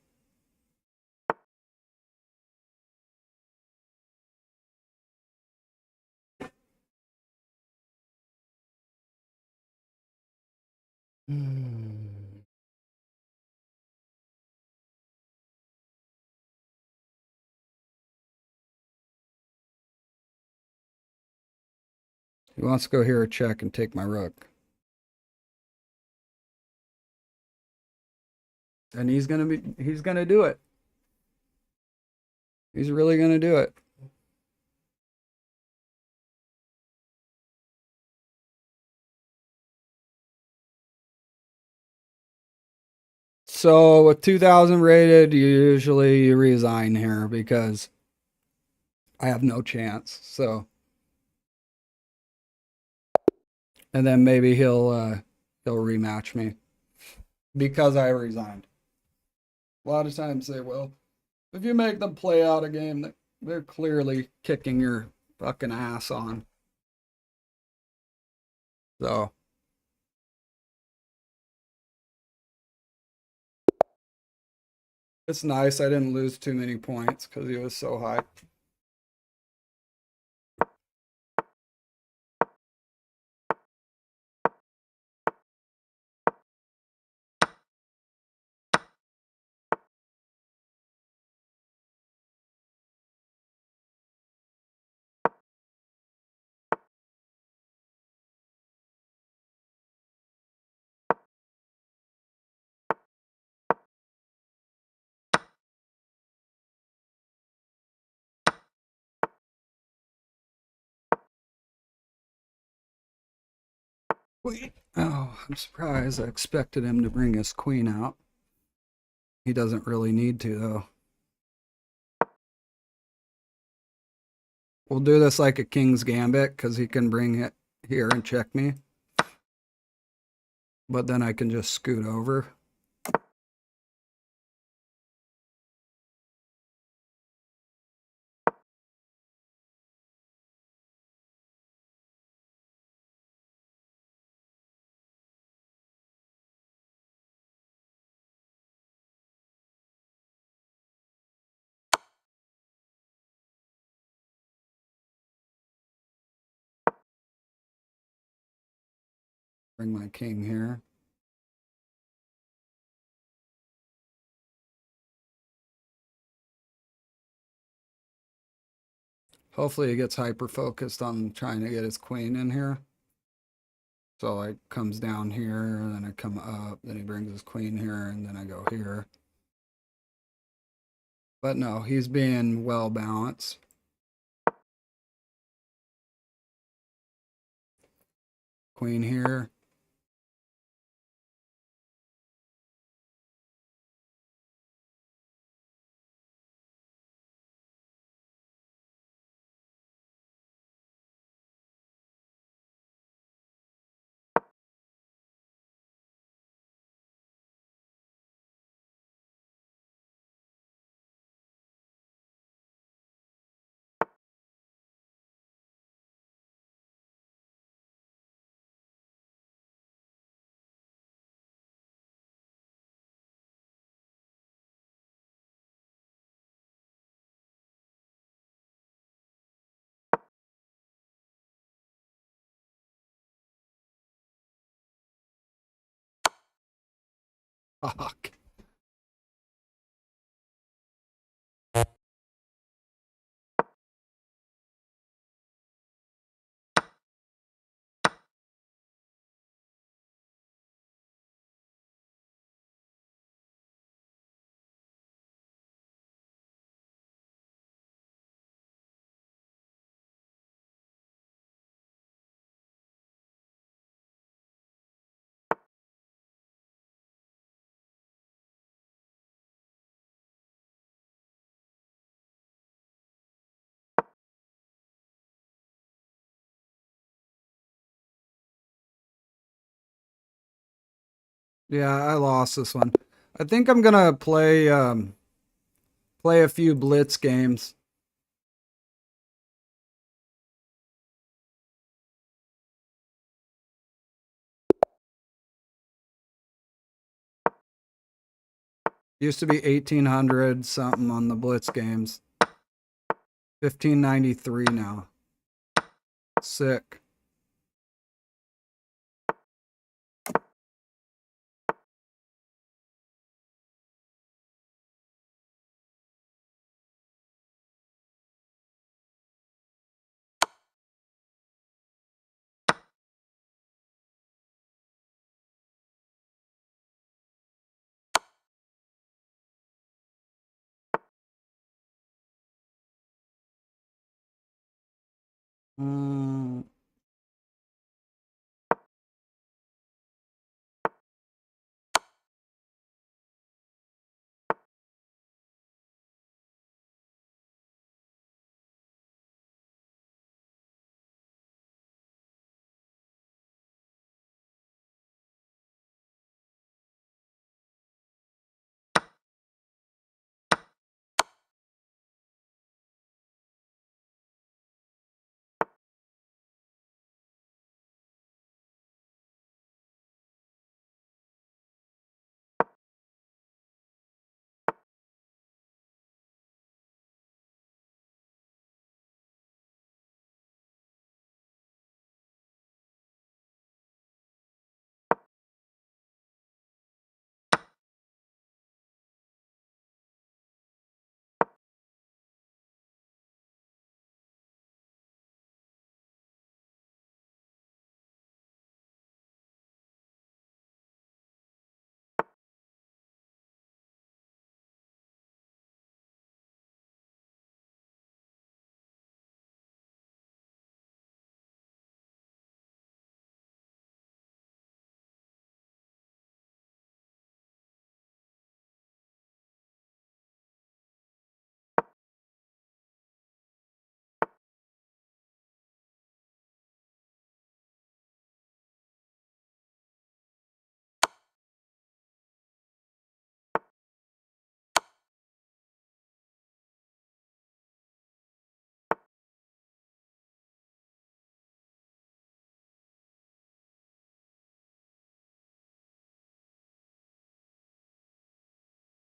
He wants to go here, check, and take my rook. And he's gonna do it. He's really gonna do it. So with 2000 rated, usually you resign here because I have no chance. So, and then maybe he'll rematch me because I resigned. A lot of times they will. If you make them play out a game that they're clearly kicking your fucking ass on. So it's nice I didn't lose too many points because he was so high. Queen. Oh, I'm surprised. I expected him to bring his queen out. He doesn't really need to, though. We'll do this like a king's gambit, because he can bring it here and check me. But then I can just scoot over. Bring my king here. Hopefully he gets hyper focused on trying to get his queen in here. So it comes down here, and then I come up, then he brings his queen here, and then I go here. But no, he's being well balanced. Queen here. Fuck. Yeah, I lost this one. I think I'm gonna play a few blitz games. Used to be 1800 something on the blitz games. 1593 now. Sick. Mm,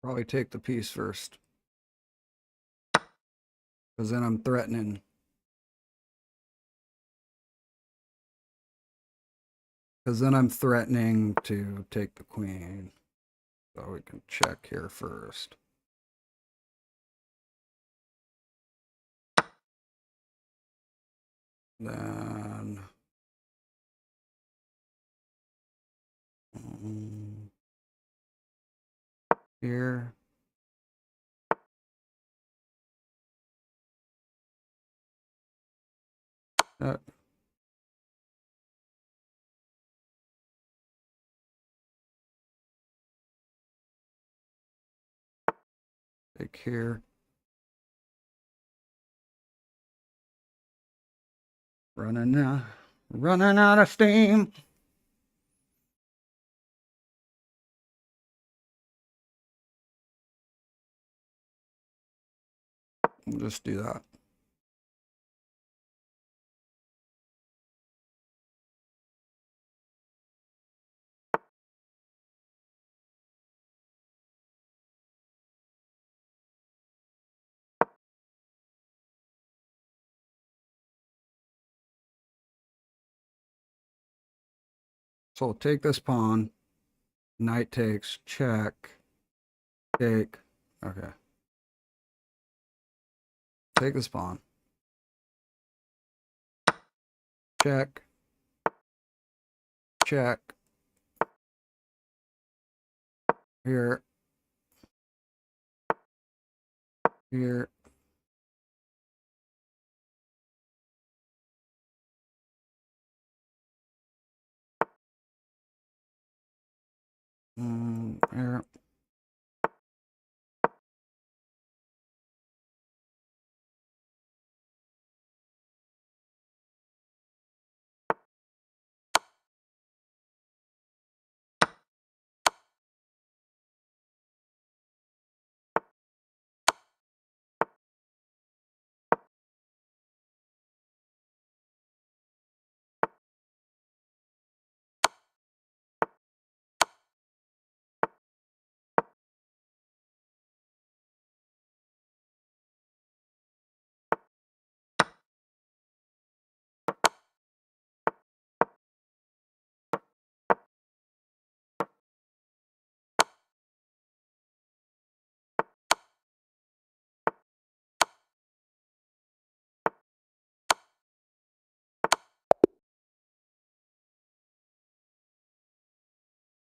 Probably take the piece first. Because then I'm threatening. Because then I'm threatening to take the queen. So we can check here first. Then here. Take here. Running out of steam. We'll just do that. So we'll take this pawn. Knight takes, check, take. Okay. Take this pawn. Check. Check. Here. Here. Here.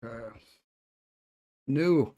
Okay. New.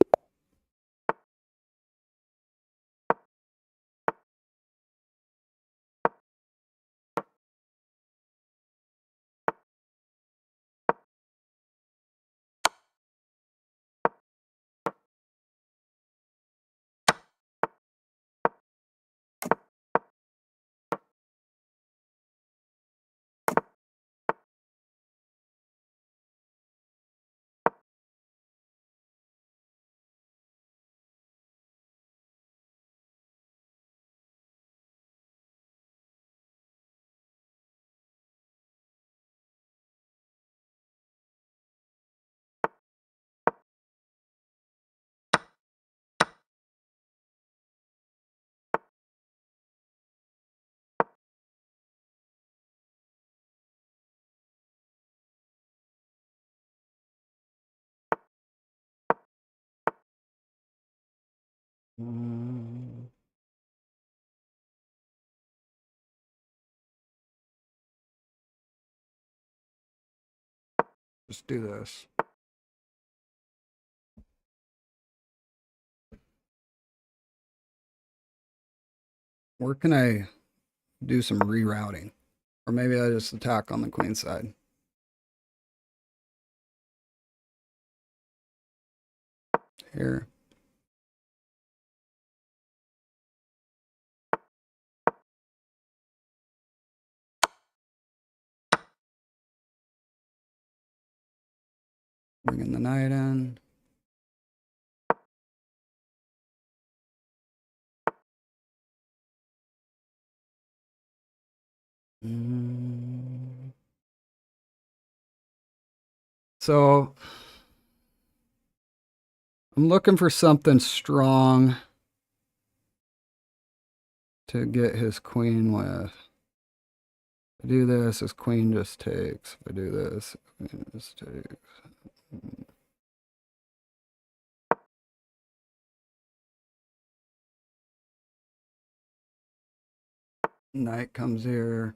Just do this. Where can I do some rerouting? Or maybe I just attack on the queen side. Here. Bringing the knight in. So I'm looking for something strong to get his queen with. If I do this, his queen just takes. If I do this, queen just takes. Knight comes here.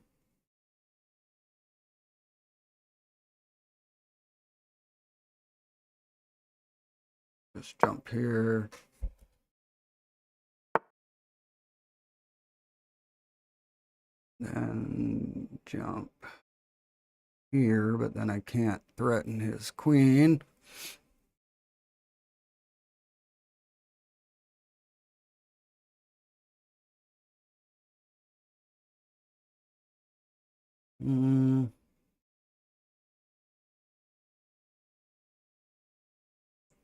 Just jump here. Then jump here, but then I can't threaten his queen.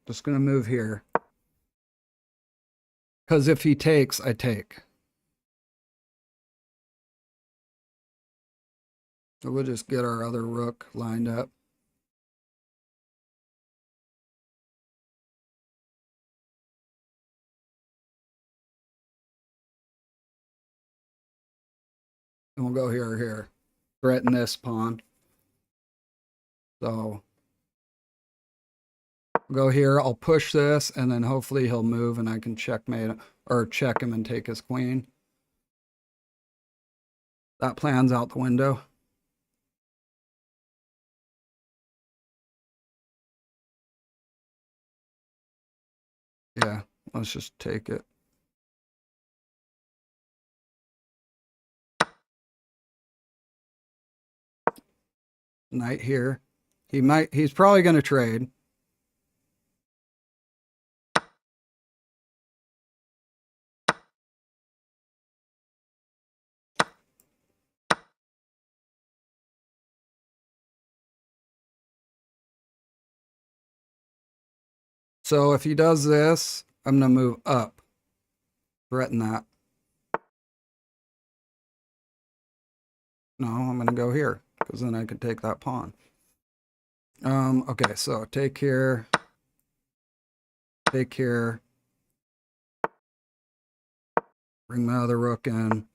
Just gonna move here. Because if he takes, I take. So we'll just get our other rook lined up. And we'll go here or here. Threaten this pawn. So we'll go here. I'll push this, and then hopefully he'll move, and I can checkmate or check him and take his queen. That plan's out the window. Yeah, let's just take it. Knight here. He's probably going to trade. So if he does this, I'm going to move up. Threaten that. No, I'm going to go here, because then I can take that pawn. Okay, so take here. Take here. Bring my other rook in.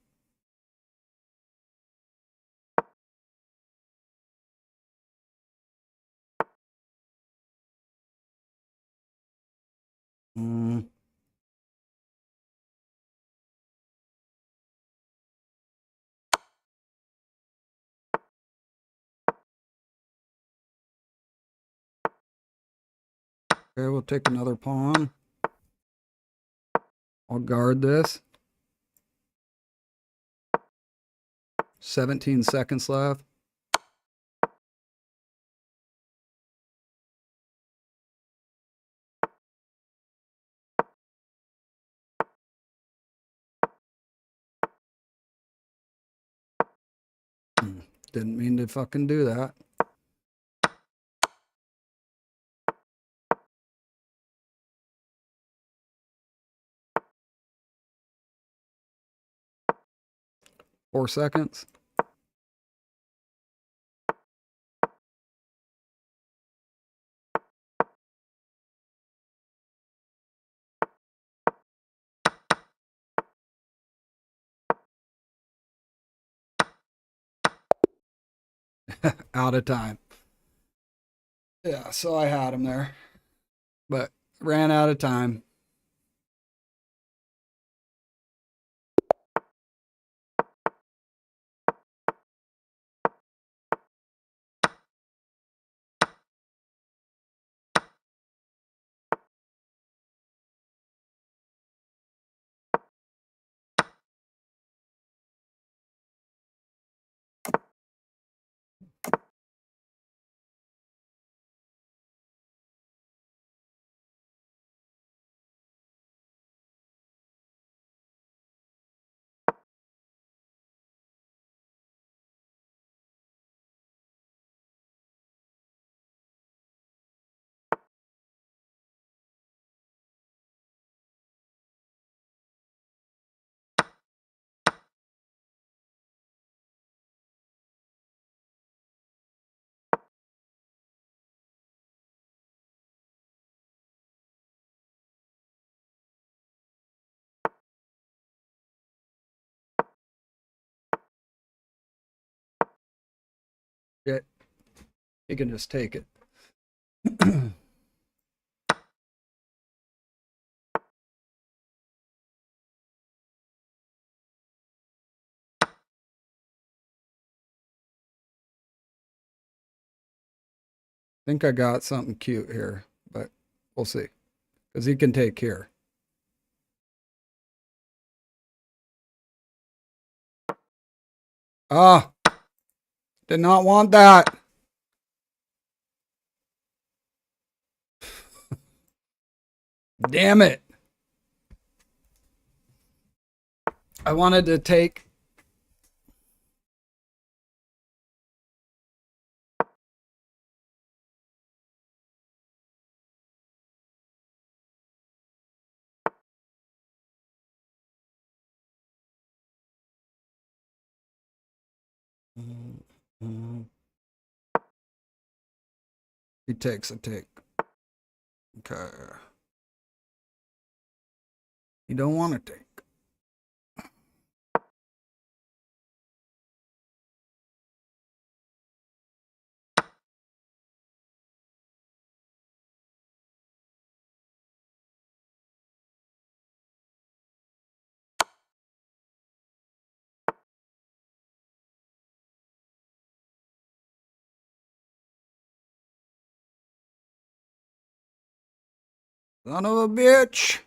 Okay, we'll take another pawn. I'll guard this. 17 seconds left. Didn't mean to fucking do that. Four seconds. Out of time. Yeah, so I had him there, but ran out of time. He can just take it. Think I got something cute here, but we'll see. Because he can take here. Ah, did not want that. Damn it. I wanted to take. He takes a take. Okay. You don't want to take. Son of a bitch.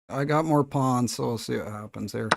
I got more pawns, so we'll see what happens here.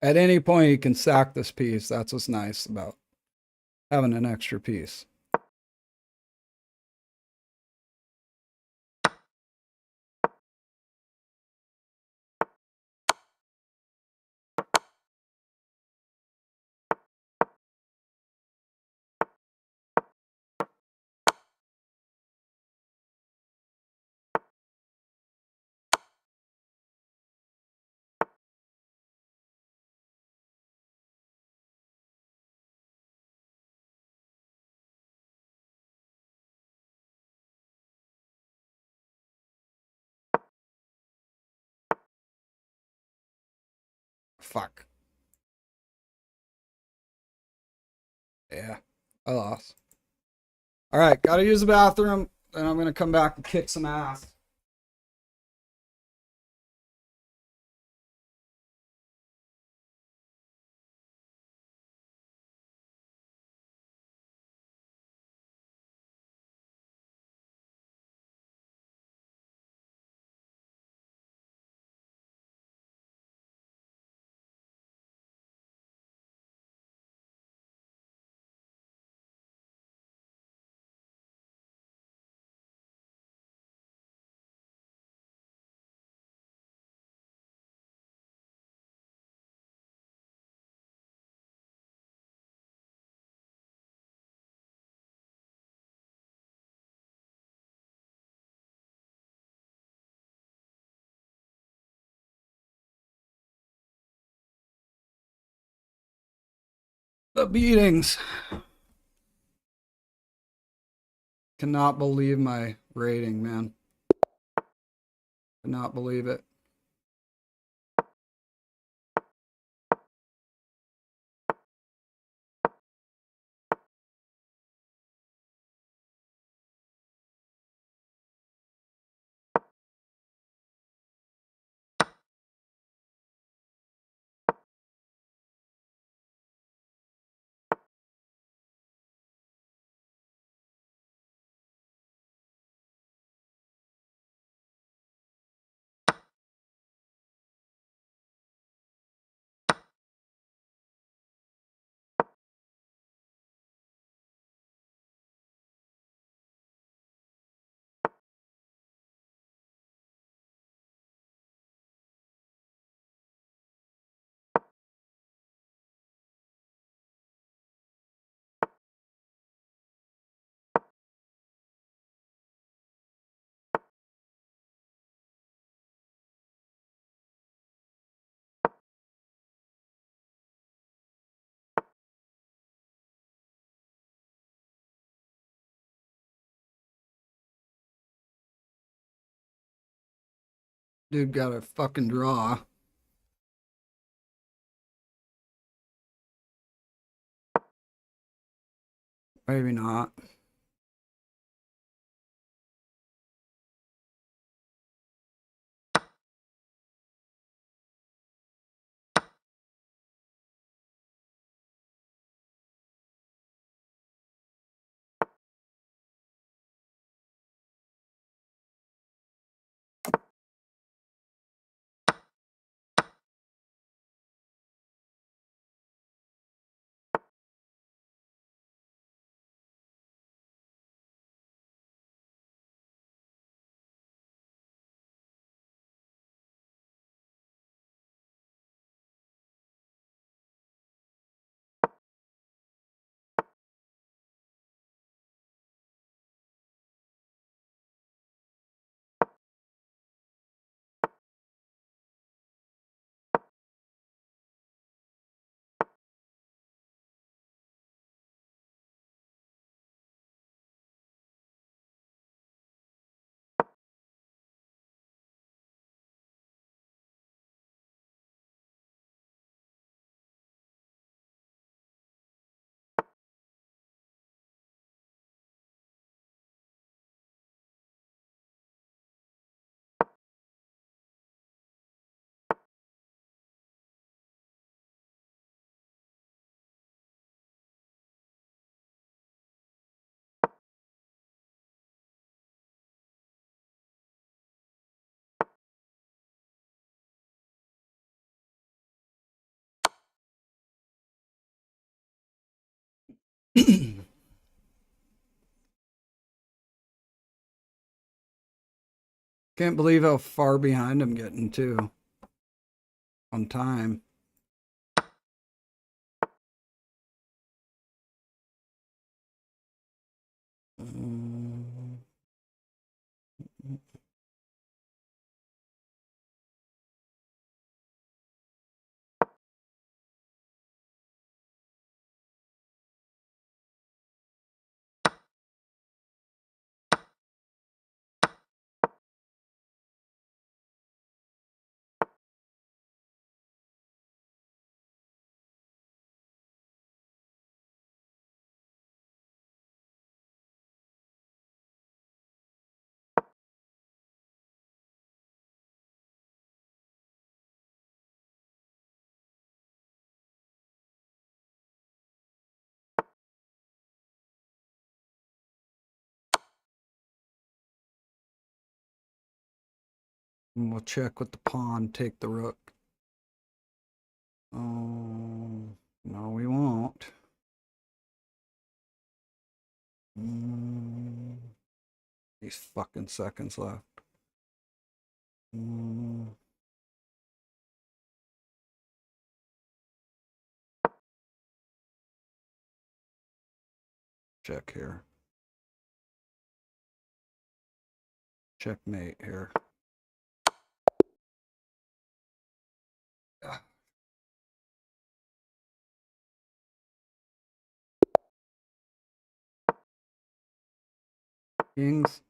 At any point, you can sack this piece. That's what's nice about having an extra piece. Fuck. Yeah, I lost. All right, gotta use the bathroom. Then I'm gonna come back and kick some ass. The beatings. Cannot believe my rating, man. Cannot believe it. Dude got a fucking draw. Maybe not. Can't believe how far behind I'm getting too on time. Mm. And we'll check with the pawn, take the rook. Oh, no, we won't. Mm, these fucking seconds left. Mm, check here. Checkmate here. Ah. Kings.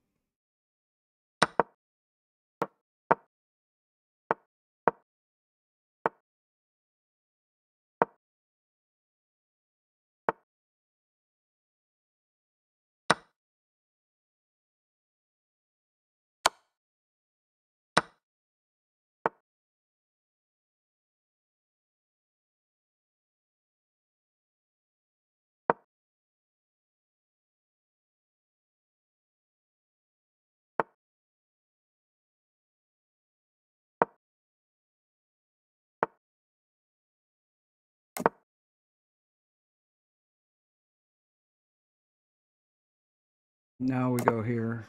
Now we go here.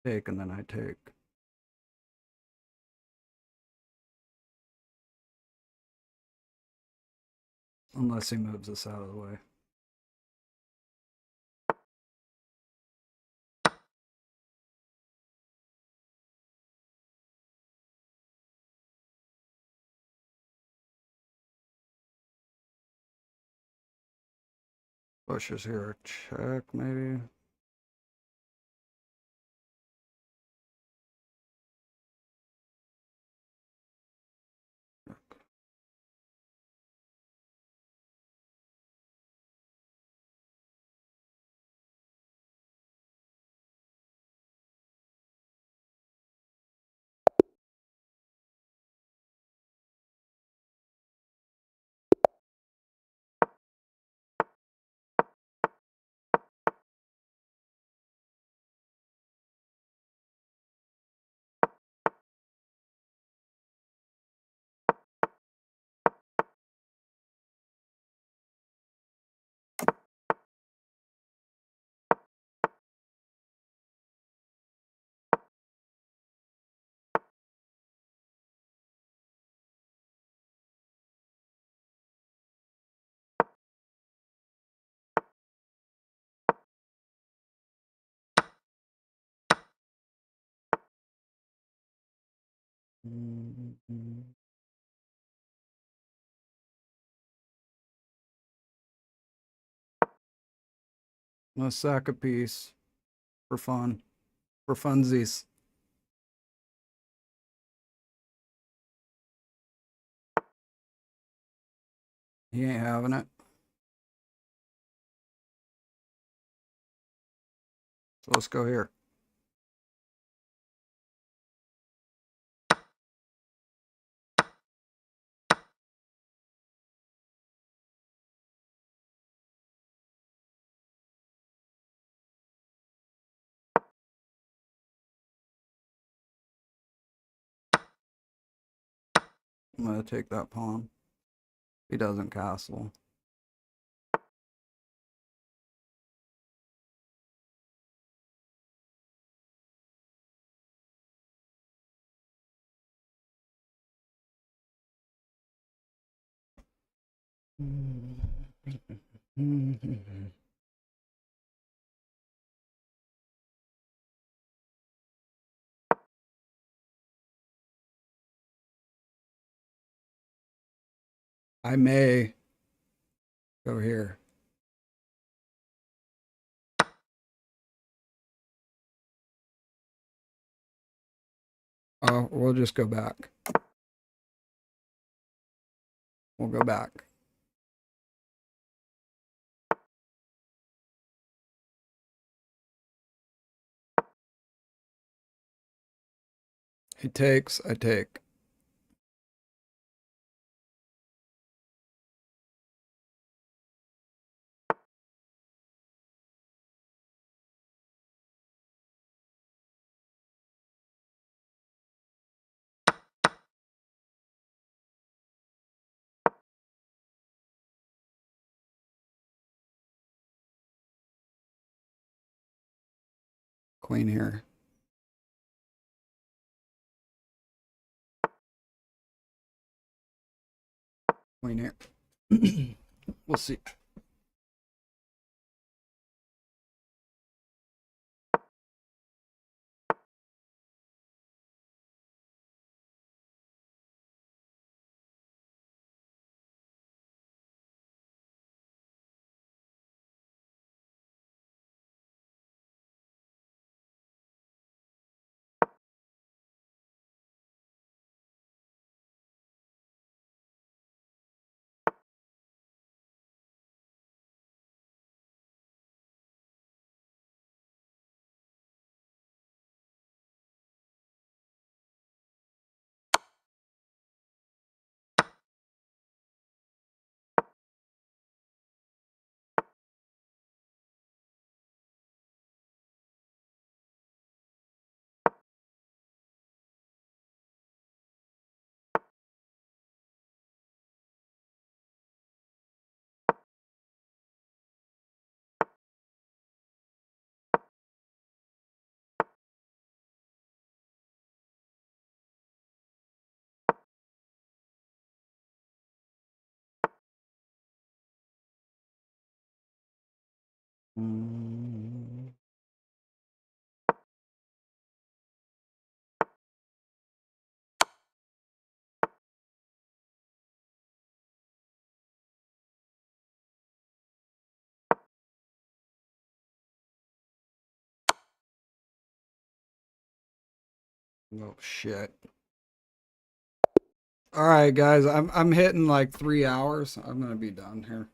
Take, and then I take. Unless he moves us out of the way. Bushes here. Check, maybe. A sack a piece for fun, for funsies. He ain't having it. So let's go here. I'm gonna take that pawn. He doesn't castle. I may go here. Oh, we'll just go back. We'll go back. He takes, I take. Queen here. Queen here. We'll see. Oh shit. All right, guys, I'm hitting like 3 hours. I'm gonna be done here.